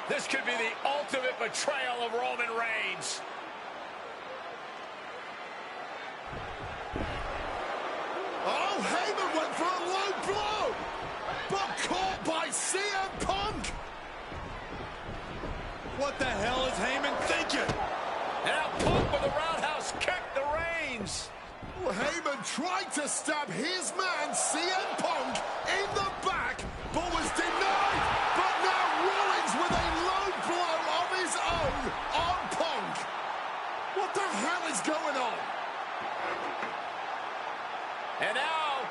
this could be the ultimate betrayal of Roman Reigns. Oh, Heyman went for a low blow, but caught by CM Punk. What the hell is Heyman thinking? Now Punk with a roundhouse kick to Reigns. Heyman tried to stab his man, CM Punk, in the back, but was denied. But now Rollins with a low blow of his own on Punk. What the hell is going on? And now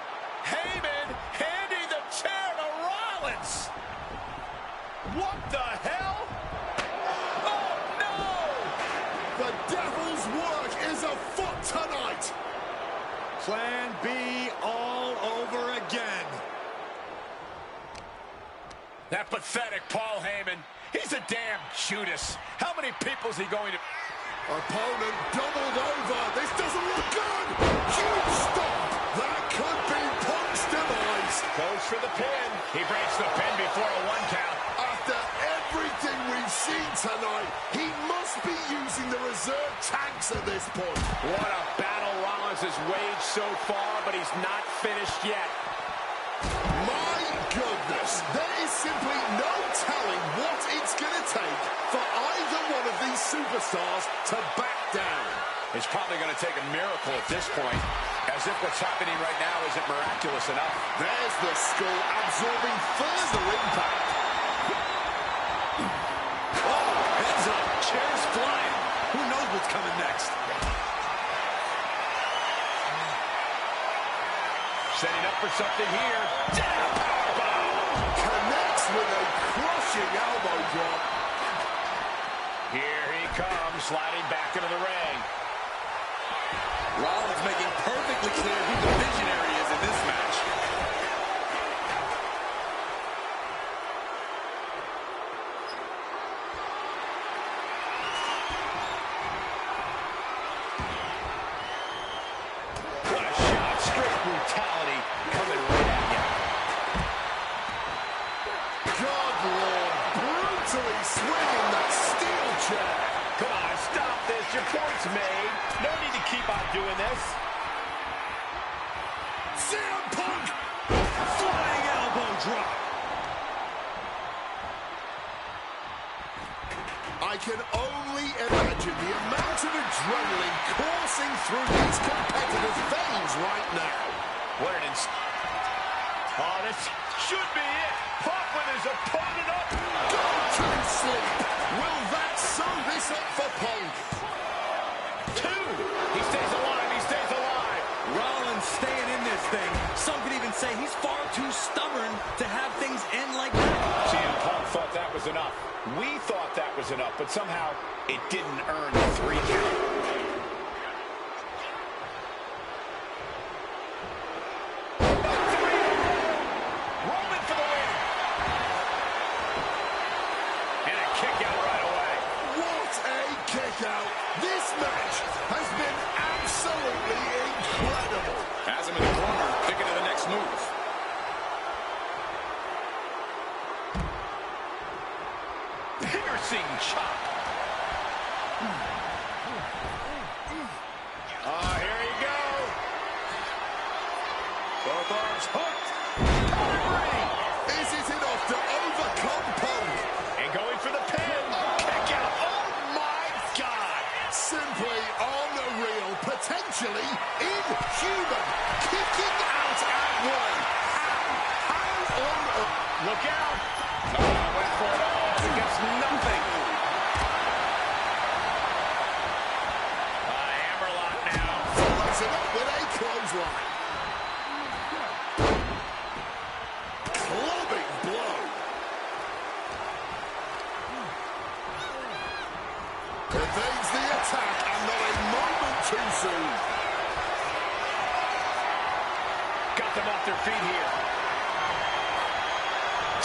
Heyman handing the chair to Rollins. What the hell? Oh, no! The devil's work is afoot tonight. Plan B all over again. That pathetic Paul Heyman. He's a damn Judas. How many people is he going to... Opponent doubled over. This doesn't look good. Huge stop. That could be Punk's demise. Goes for the pin. He breaks the pin before a one count. After everything we've seen tonight, he must be using the reserve tanks at this point. What a battle Rollins has waged so far, but he's not finished yet. My goodness. Yes, there is simply no telling what it's going to take for either one of these superstars to back down. It's probably going to take a miracle at this point, as if what's happening right now isn't miraculous enough. There's the skull absorbing further impact. Oh, heads up, chairs flying. Who knows what's coming next? Setting up for something here. Connects with a crushing elbow drop. Here he comes, sliding back into the ring. Rollins making perfectly clear who the visionary is in this match. What a shot, straight brutality coming right at you. God, Lord, brutally swinging that steel chair. Come on, stop this. Your point's made. No need to keep on doing this. CM Punk. Flying elbow drop. I can only imagine the amount of adrenaline coursing through these competitors' veins right now. What an Oh, this should be it. Punk with his opponent up. Go to sleep. Will that sew this up for Punk? Two. He stays alive. He stays alive. Rollins staying in this thing. Some could even say he's far too stubborn to have things end like that. CM Punk thought that was enough. We thought that was enough, but somehow it didn't earn the 3 count. Roman for the win. And a kick out right away. What a kick out. This match has been absolutely incredible. Has him in the corner, thinking of the next move. Piercing chop. Here you go. Both arms hooked. Is it enough to overcome Punk? And going for the pin. Kick out. Oh, my God. Simply unreal, potentially inhuman. Kicking out at one. How on earth? Look out. Went for it all. He gets nothing. Hammerlock now. Follows it up with a clothesline. Clubbing blow. Evades the attack and not a moment too soon. Got them off their feet here.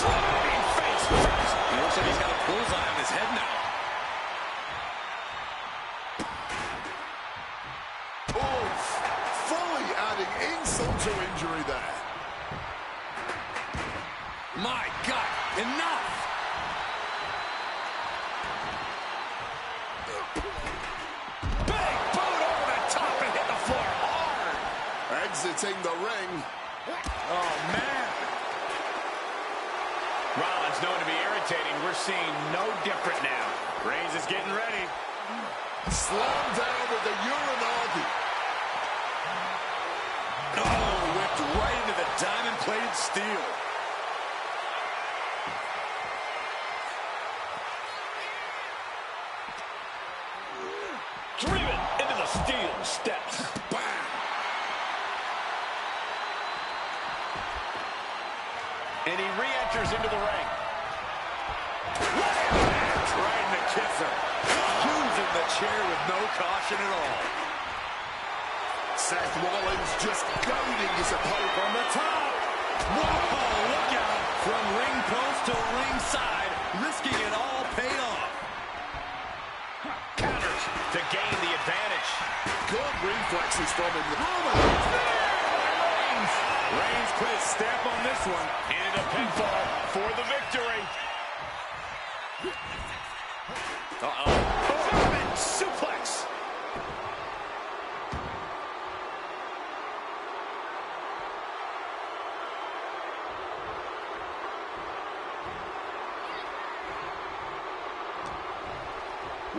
Driving face first. He looks like he's got a bullseye on his head now. Oof. Fully adding insult to injury there. My God, enough! Big boot over the top and hit the floor hard. Exiting the ring. Oh, man. Rollins known to be irritating. We're seeing no different now. Reigns is getting ready. Slammed down with the Uranagi. Oh, whipped right into the diamond-plated steel. Driven into the steel steps. Bam! And he re-enters into the ring. Right in the kisser. Using the chair with no caution at all. Seth Rollins just goading his opponent From the top. Whoa, look out. From ring post to ringside. Risking it all paid off. Counters to gain the advantage. Good reflexes from him. Reigns put his stamp on this one. And a pinfall for the victory. German suplex.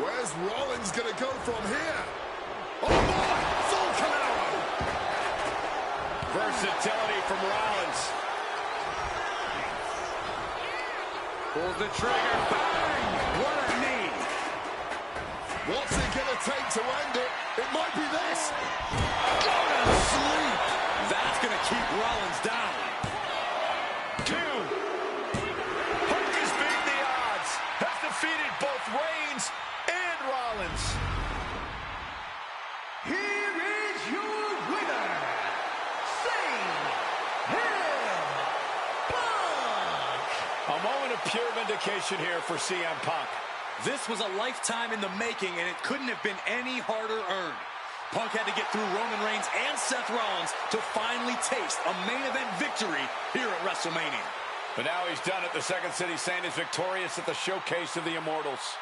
Where's Rollins going to go from here? Oh, boy! Falcon arrow! Versatility from Rollins. Pulls the trigger. Bang! What a knee. What's it going to take to end it? It might be this. Go to sleep. That's going to keep Rollins down. 2. Hook has beaten the odds. Has defeated both Reigns and Rollins. Here is your winner, CM Punk. A moment of pure vindication here for CM Punk. This was a lifetime in the making, and it couldn't have been any harder earned. Punk had to get through Roman Reigns and Seth Rollins to finally taste a main event victory here at WrestleMania. But now he's done it. The Second City Saint is victorious at the Showcase of the Immortals.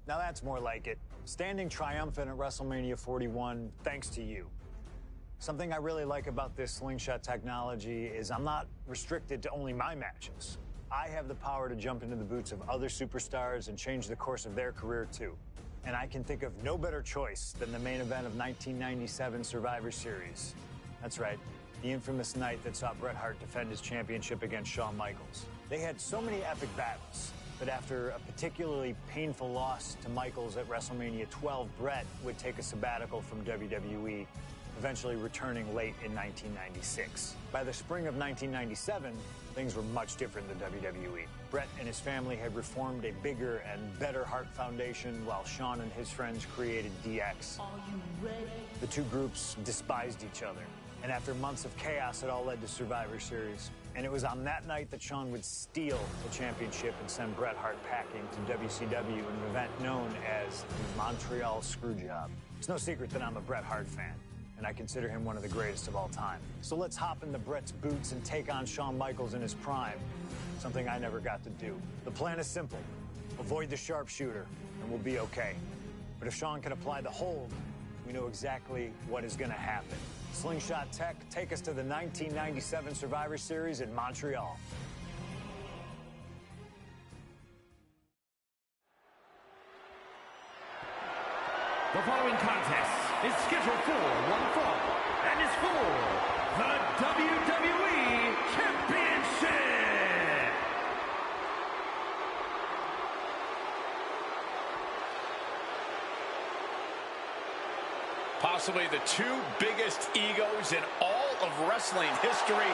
Now that's more like it. Standing triumphant at WrestleMania 41 thanks to you. Something I really like about this slingshot technology is I'm not restricted to only my matches. I have the power to jump into the boots of other superstars and change the course of their career too. And I can think of no better choice than the main event of 1997 Survivor Series. That's right, the infamous night that saw Bret Hart defend his championship against Shawn Michaels. They had so many epic battles. But after a particularly painful loss to Michaels at WrestleMania 12, Bret would take a sabbatical from WWE, eventually returning late in 1996. By the spring of 1997, things were much different than WWE. Bret and his family had reformed a bigger and better Hart Foundation, while Shawn and his friends created DX. Are you ready? The two groups despised each other. And after months of chaos, it all led to Survivor Series. And it was on that night that Shawn would steal the championship and send Bret Hart packing to WCW in an event known as the Montreal Screwjob. It's no secret that I'm a Bret Hart fan, and I consider him one of the greatest of all time. So let's hop into Bret's boots and take on Shawn Michaels in his prime, something I never got to do. The plan is simple. Avoid the sharpshooter, and we'll be okay. But if Shawn can apply the hold, we know exactly what is going to happen. Slingshot Tech, take us to the 1997 Survivor Series in Montreal. The following contest is scheduled for one fall and is for the WWE Championship. Possibly the two biggest egos in all of wrestling history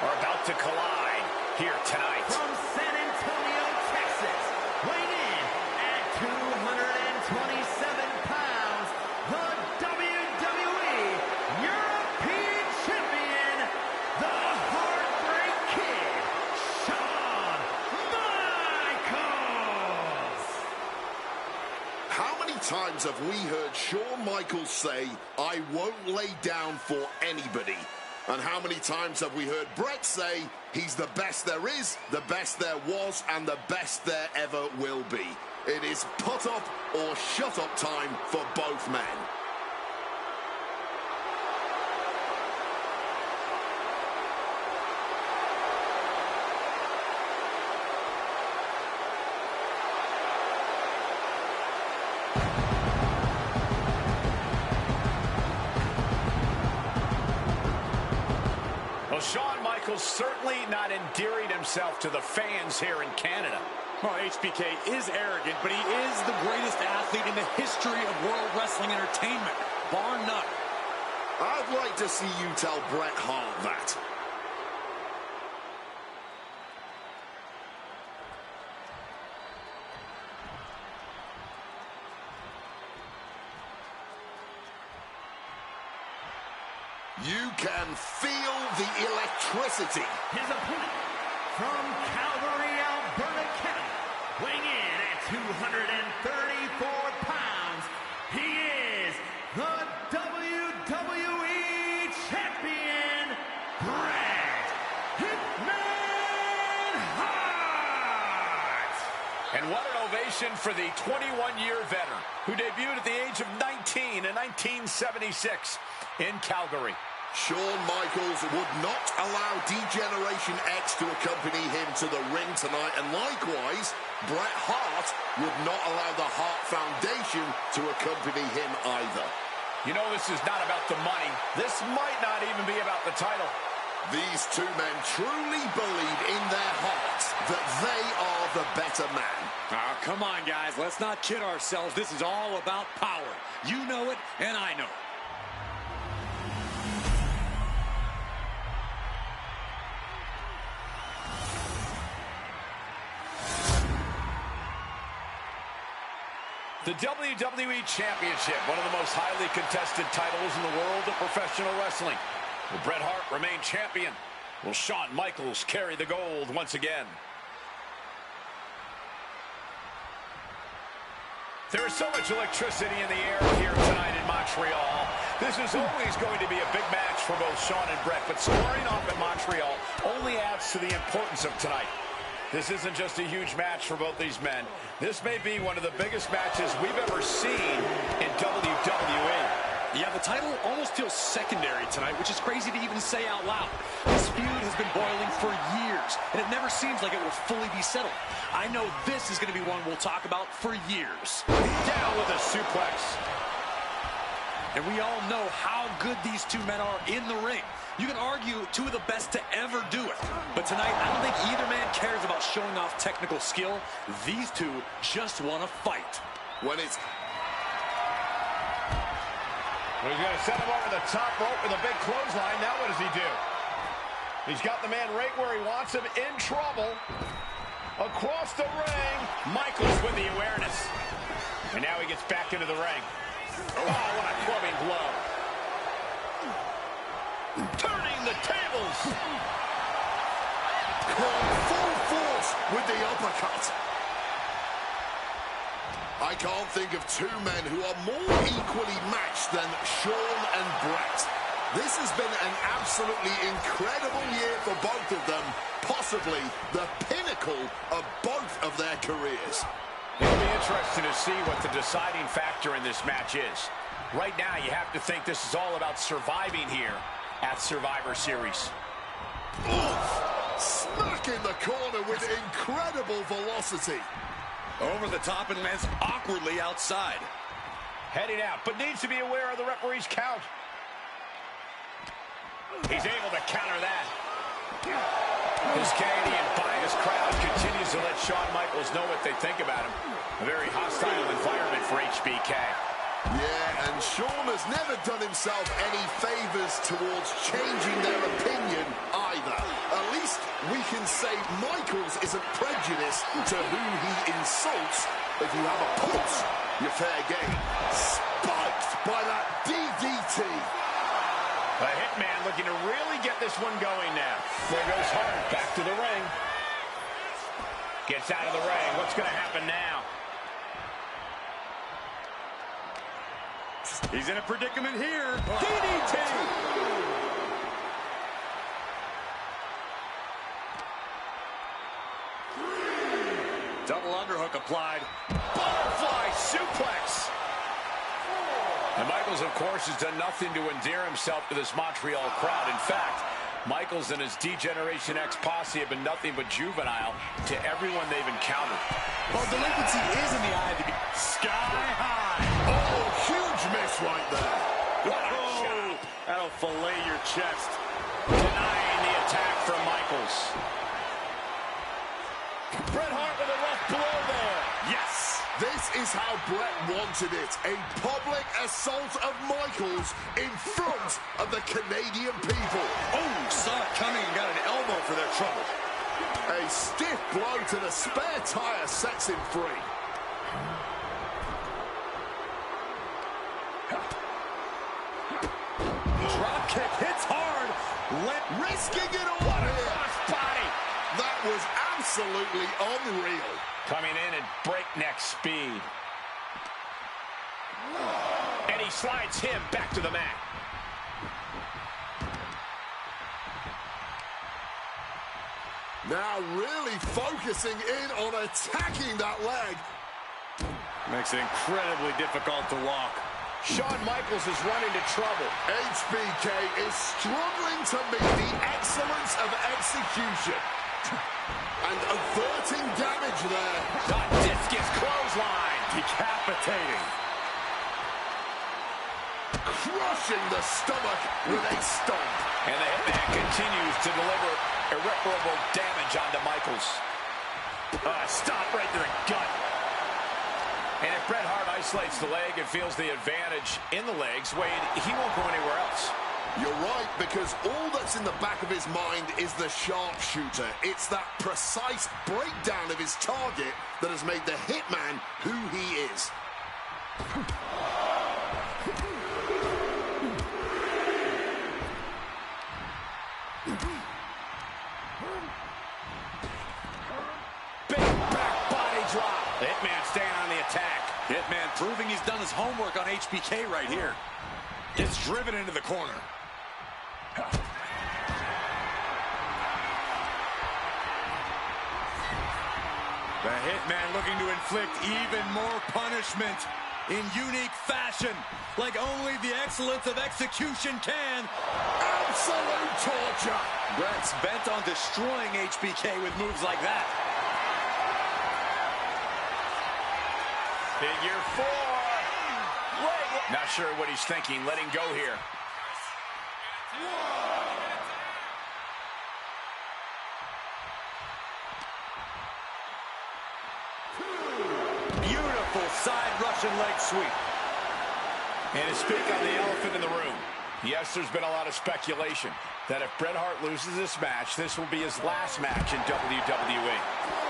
are about to collide here tonight. From San Antonio, Texas, weighing in at 227 pounds, the WWE European Champion, the Heartbreak Kid, Shawn Michaels. How many times have we heard Shawn Michaels say, "I won't lay down for anybody"? And how many times have we heard Bret say, he's the best there is, the best there was, and the best there ever will be? It is put up or shut up time for both men. Shawn Michaels certainly not endearing himself to the fans here in Canada. Well, HBK is arrogant, but he is the greatest athlete in the history of World Wrestling Entertainment, bar none. I'd like to see you tell Bret Hart that. You can feel the electricity. His opponent from Calgary, Alberta, Canada, weighing in at 234 pounds, he is the WWE Champion, Bret Hitman And what an ovation for the 21-year veteran who debuted at the age of 19 in 1976 in Calgary. Shawn Michaels would not allow D-Generation X to accompany him to the ring tonight, and likewise, Bret Hart would not allow the Hart Foundation to accompany him either. You know, this is not about the money. This might not even be about the title. These two men truly believe in their hearts that they are the better man. Oh, come on, guys. Let's not kid ourselves. This is all about power. You know it, and I know it. The WWE Championship, one of the most highly contested titles in the world of professional wrestling. Will Bret Hart remain champion? Will Shawn Michaels carry the gold once again? There is so much electricity in the air here tonight in Montreal. This is always going to be a big match for both Shawn and Bret, but squaring off in Montreal only adds to the importance of tonight. This isn't just a huge match for both these men. This may be one of the biggest matches we've ever seen in WWE. Yeah, the title almost feels secondary tonight, which is crazy to even say out loud. This feud has been boiling for years, and it never seems like it will fully be settled. I know this is going to be one we'll talk about for years. Down with a suplex. And we all know how good these two men are in the ring. You can argue two of the best to ever do it. But tonight, I don't think either man cares about showing off technical skill. These two just want to fight. He's going to set him over the top rope with a big clothesline. Now what does he do? He's got the man right where he wants him, in trouble. Across the ring. Michaels with the awareness. And now he gets back into the ring. Oh, what a clubbing blow. Turning the tables. Caught full force with the uppercut. I can't think of two men who are more equally matched than Shawn and Bret. This has been an absolutely incredible year for both of them, possibly the pinnacle of both of their careers. It'll be interesting to see what the deciding factor in this match is. Right now, you have to think this is all about surviving here at Survivor Series. Oof! Smack in the corner with incredible velocity. Over the top and lands awkwardly outside. Heading out, but needs to be aware of the referee's count. He's able to counter that. This Canadian biased crowd continues to let Shawn Michaels know what they think about him. A very hostile environment for HBK. Yeah, and Shawn has never done himself any favors towards changing their opinion either. At least we can say Michaels isn't prejudiced to whom he insults. If you have a pulse, you're fair game. Spiked by that DDT. The Hitman looking to really get this one going now. There goes Hart, back to the ring. Gets out of the ring. What's going to happen now? He's in a predicament here. DDT! Double underhook applied. Butterfly suplex. And Michaels, of course, has done nothing to endear himself to this Montreal crowd. In fact, Michaels and his D-Generation X posse have been nothing but juvenile to everyone they've encountered. Well, delinquency is in the eye to be sky high. Oh, huge miss right there. What a shot. That'll fillet your chest. Denying the attack from Michaels. Bret Hart with a rough blow there. Yes. This is how Bret wanted it. A public assault of Michaels in front of the Canadian people. Oh, saw it coming and got an elbow for their trouble. A stiff blow to the spare tire sets him free. Drop kick hits hard. Risking it all here. Body. That was absolutely unreal. Coming in at breakneck speed. And he slides him back to the mat. Now really focusing in on attacking that leg. Makes it incredibly difficult to walk. Shawn Michaels has run into trouble. HBK is struggling to meet the excellence of execution. And averting damage there. The discus clothesline. Decapitating. Crushing the stomach with a stomp. And the Hitman continues to deliver irreparable damage onto Michaels. Stop right to the gut. And if Bret Hart isolates the leg and feels the advantage in the legs, Wade, he won't go anywhere else. You're right, because all that's in the back of his mind is the sharpshooter. It's that precise breakdown of his target that has made the Hitman who he is. Big back body drop. The Hitman staying on the attack. Hitman proving he's done his homework on HBK right here. Gets driven into the corner. The Hitman looking to inflict even more punishment in unique fashion, like only the excellence of execution can. Absolute torture. Bret's bent on destroying HBK with moves like that. Figure 4. Wait. Not sure what he's thinking, letting go here. Beautiful side Russian leg sweep. And to speak on the elephant in the room, yes, there's been a lot of speculation that if Bret Hart loses this match, this will be his last match in WWE.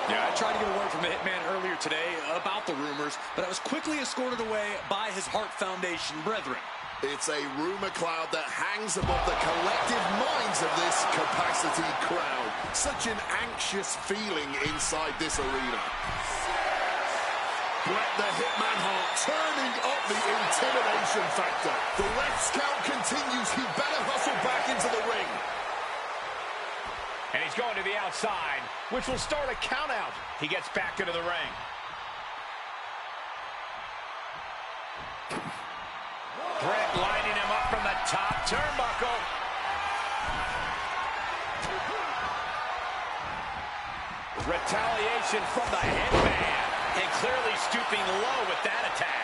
Yeah, I tried to get a word from the Hitman earlier today about the rumors, but I was quickly escorted away by his Hart Foundation brethren. It's a rumor cloud that hangs above the collective minds of this capacity crowd. Such an anxious feeling inside this arena. Bret the Hitman Hart turning up the intimidation factor. The ref count continues. He better hustle back into the ring. And he's going to the outside, which will start a count out. He gets back into the ring. Bret lining him up from the top turnbuckle. Retaliation from the Hitman. And clearly stooping low with that attack.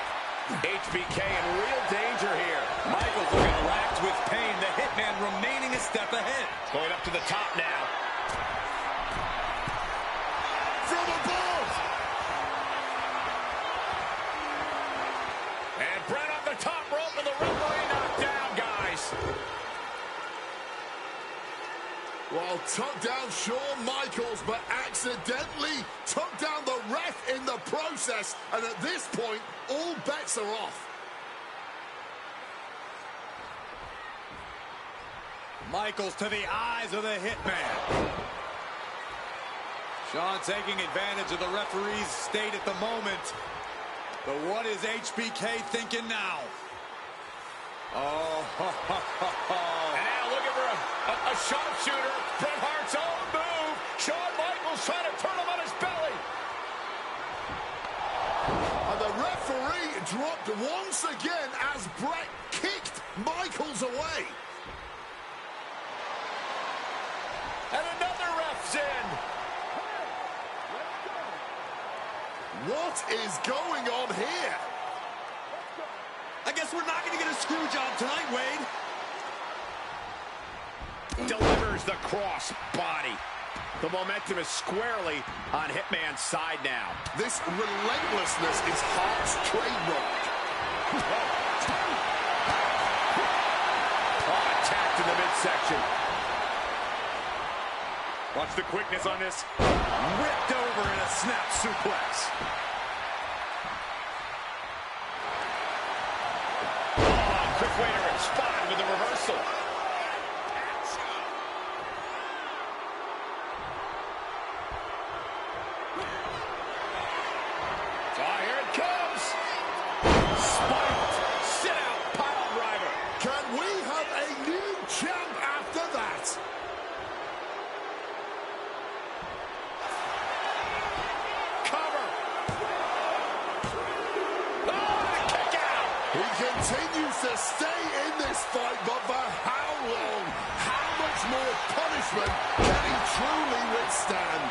HBK in real danger here. Michaels looking racked with pain. The Hitman remaining a step ahead. Going up to the top now. From above. And Bret off the top rope with the referee knocked down, guys. Well, tucked down Shawn Michaels, but accidentally took down the ref in the process. And at this point, all bets are off. Michaels to the eyes of the Hitman. Shawn taking advantage of the referee's state at the moment. But what is HBK thinking now? Oh, And now looking for a sharpshooter. Bret Hart's own move. Shawn Michaels trying to turn him on his belly. And the referee dropped once again as Bret kicked Michaels away. And another ref's in. What is going on here? I guess we're not going to get a screw job tonight, Wade. Delivers the cross body. The momentum is squarely on Hitman's side now. This relentlessness is Hart's trademark. Attacked in the midsection. Watch the quickness on this. Whipped over in a snap suplex. Quick way to respond with the reversal. Here it comes. Spiked. Sit out. Pile driver. Can we have a new champ after that? wants to stay in this fight, but for how long? How much more punishment can he truly withstand?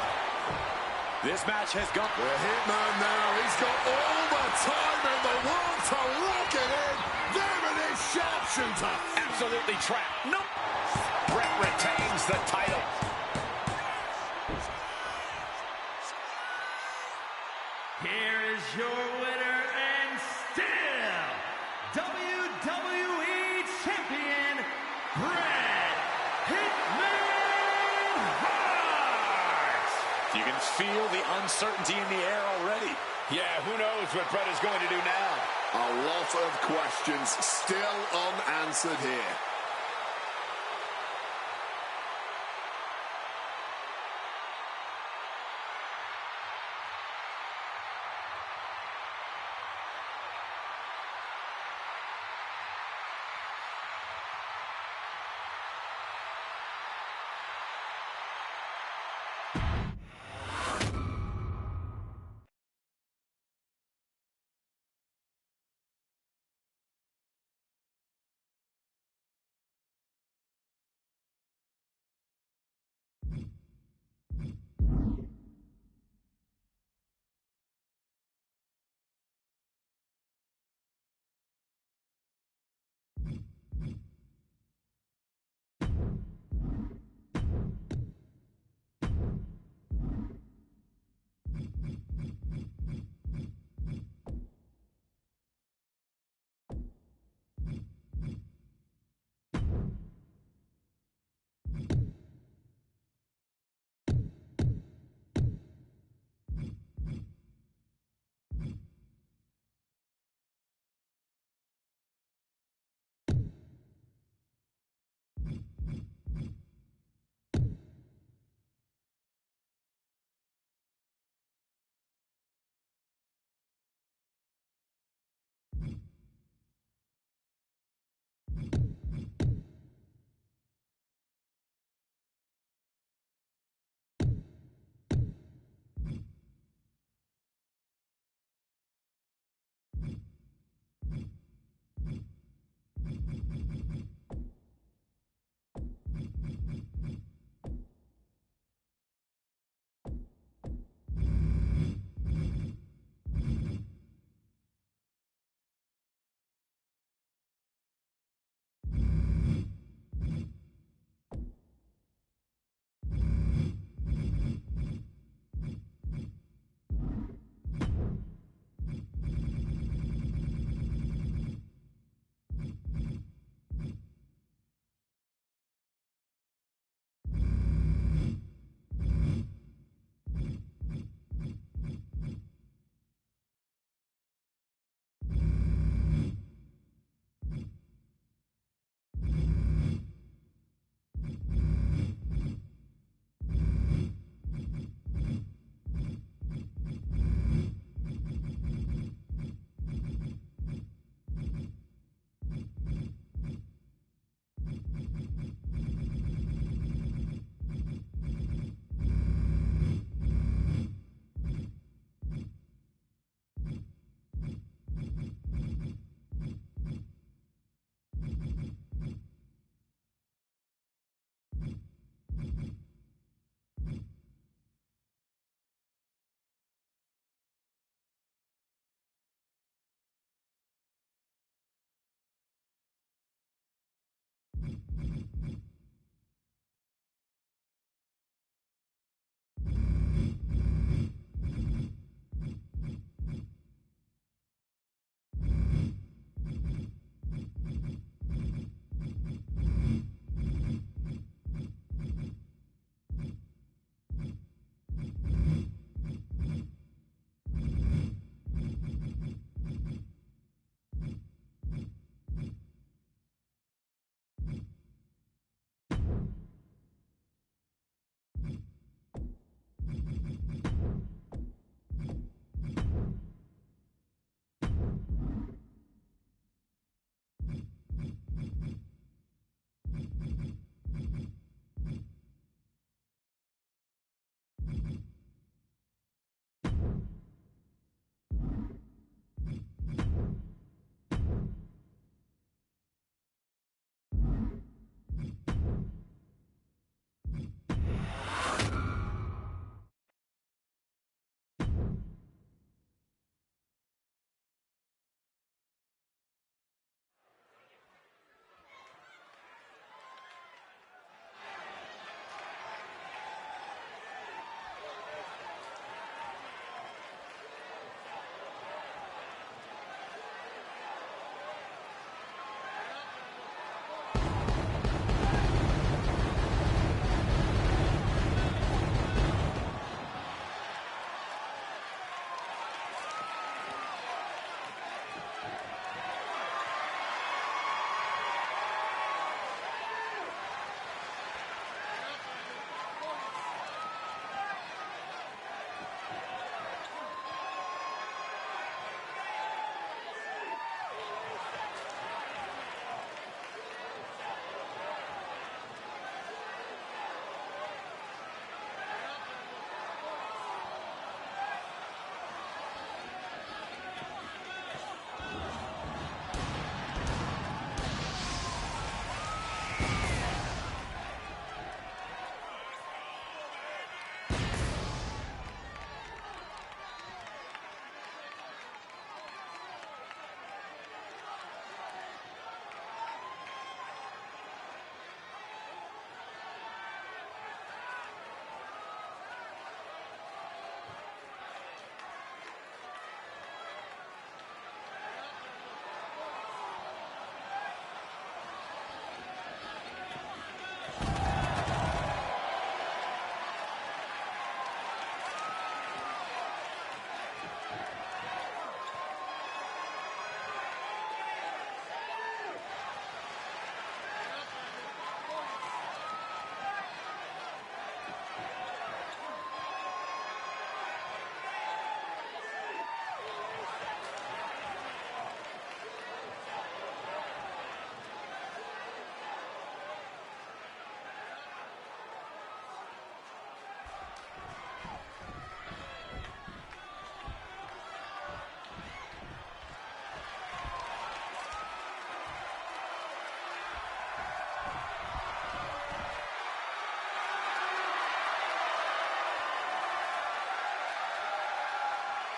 This match has gone. The Hitman now, he's got all the time in the world to lock it in. There it is, sharpshooter. Absolutely trapped. Nope. Bret retains the title. Here is your winner and still WWE Champion, Bret Hitman Hart. You can feel the uncertainty in the air already. Yeah, who knows what Bret is going to do now? A lot of questions still unanswered here.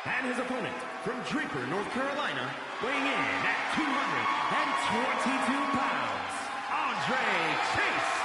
And his opponent from Draper, North Carolina, weighing in at 222 pounds, Andre Chase.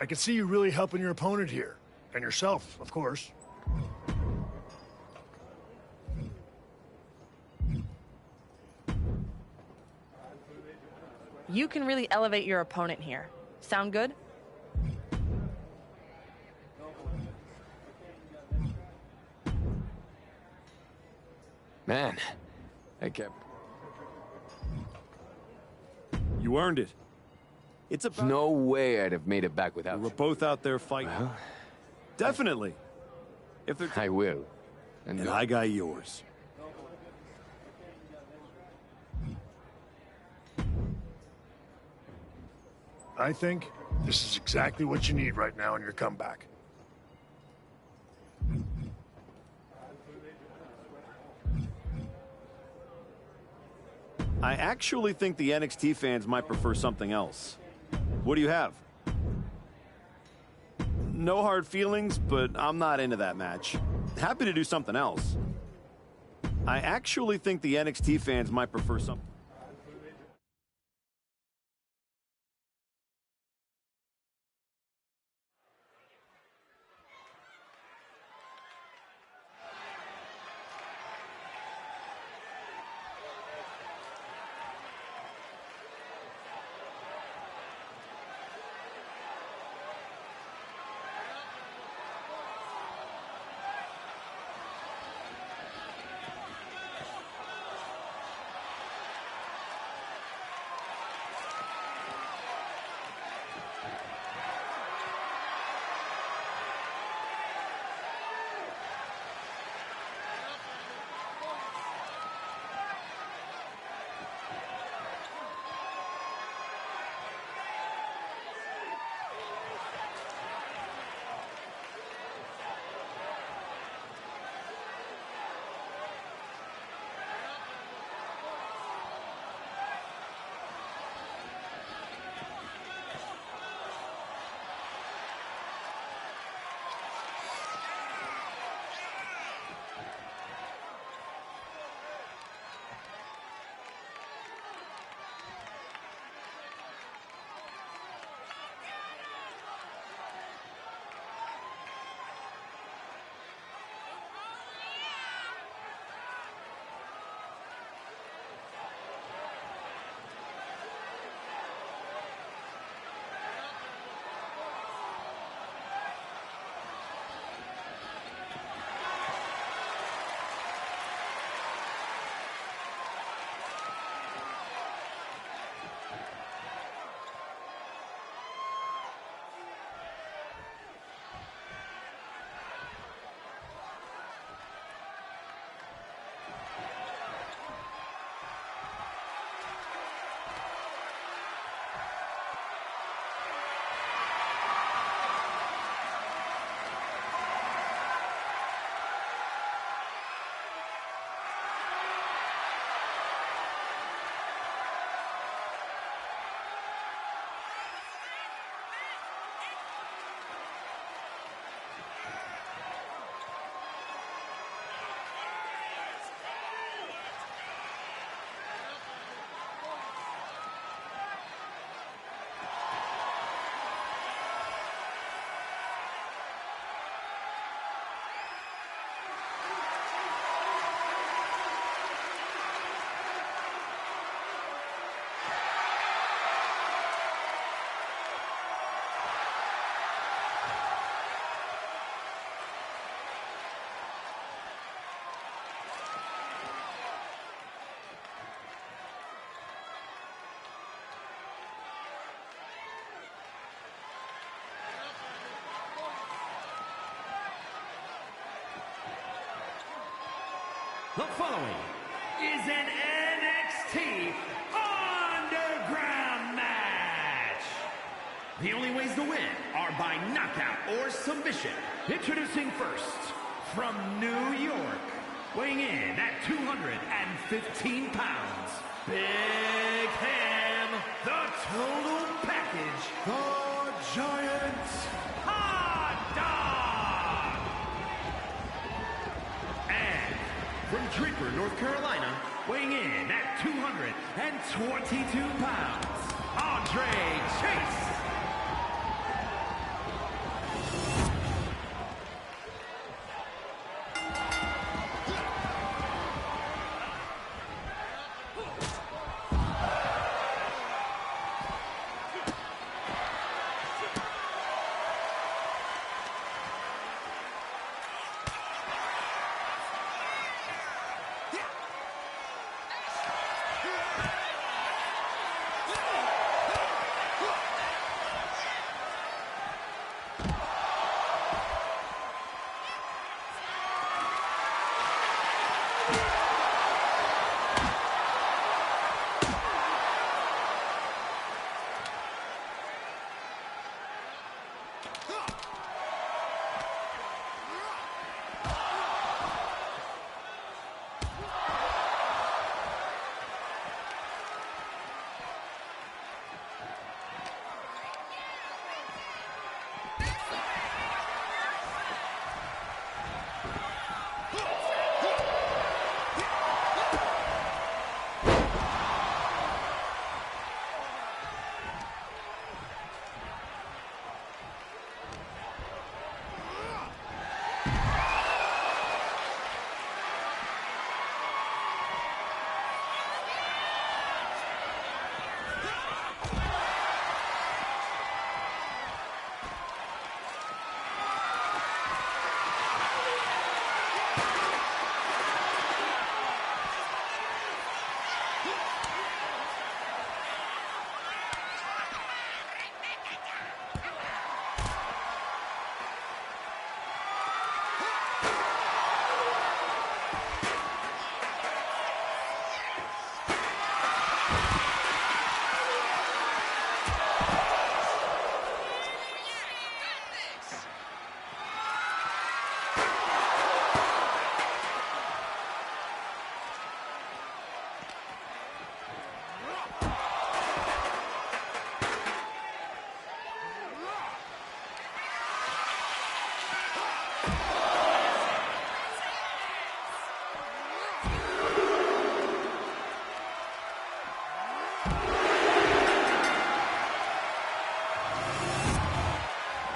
I can see you really helping your opponent here. And yourself, of course. You can really elevate your opponent here. Sound good? Man, I kept... You earned it. It's about... No way I'd have made it back without We're you. both out there fighting. Well, Definitely. If it's... I will. And I got yours. I think this is exactly what you need right now in your comeback. I actually think the NXT fans might prefer something else. What do you have? No hard feelings, but I'm not into that match. Happy to do something else. I actually think the NXT fans might prefer something. The following is an NXT Underground match. The only ways to win are by knockout or submission. Introducing first, from New York, weighing in at 215 pounds, Big Ham, the total package, the Giant Hot Dog. And from Draper, North Carolina, weighing in at 222 pounds, Andre Chase.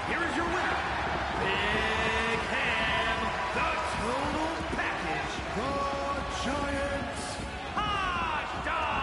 Here is your winner, Big Ham, the Total Package, the Giants Hot Dog!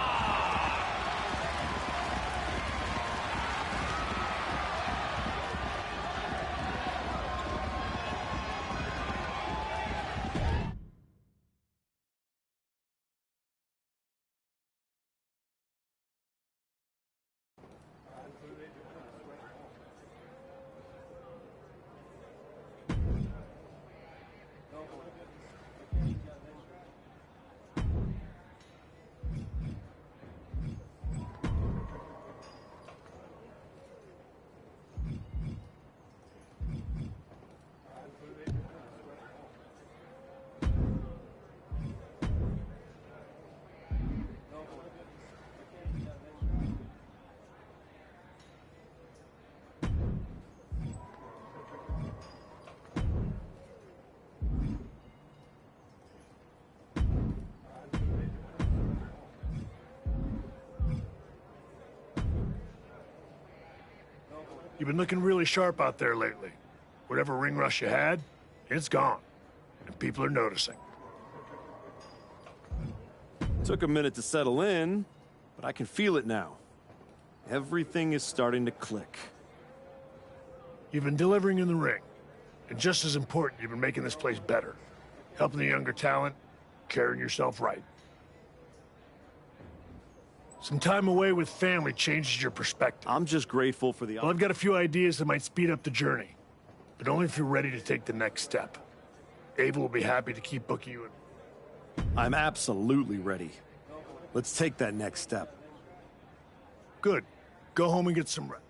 You've been looking really sharp out there lately. Whatever ring rush you had, it's gone. And people are noticing. Took a minute to settle in, but I can feel it now. Everything is starting to click. You've been delivering in the ring. And just as important, you've been making this place better. Helping the younger talent, carrying yourself right. Some time away with family changes your perspective. I'm just grateful for the... Well, I've got a few ideas that might speed up the journey, but only if you're ready to take the next step. Ava will be happy to keep booking you in. I'm absolutely ready. Let's take that next step. Good. Go home and get some rest.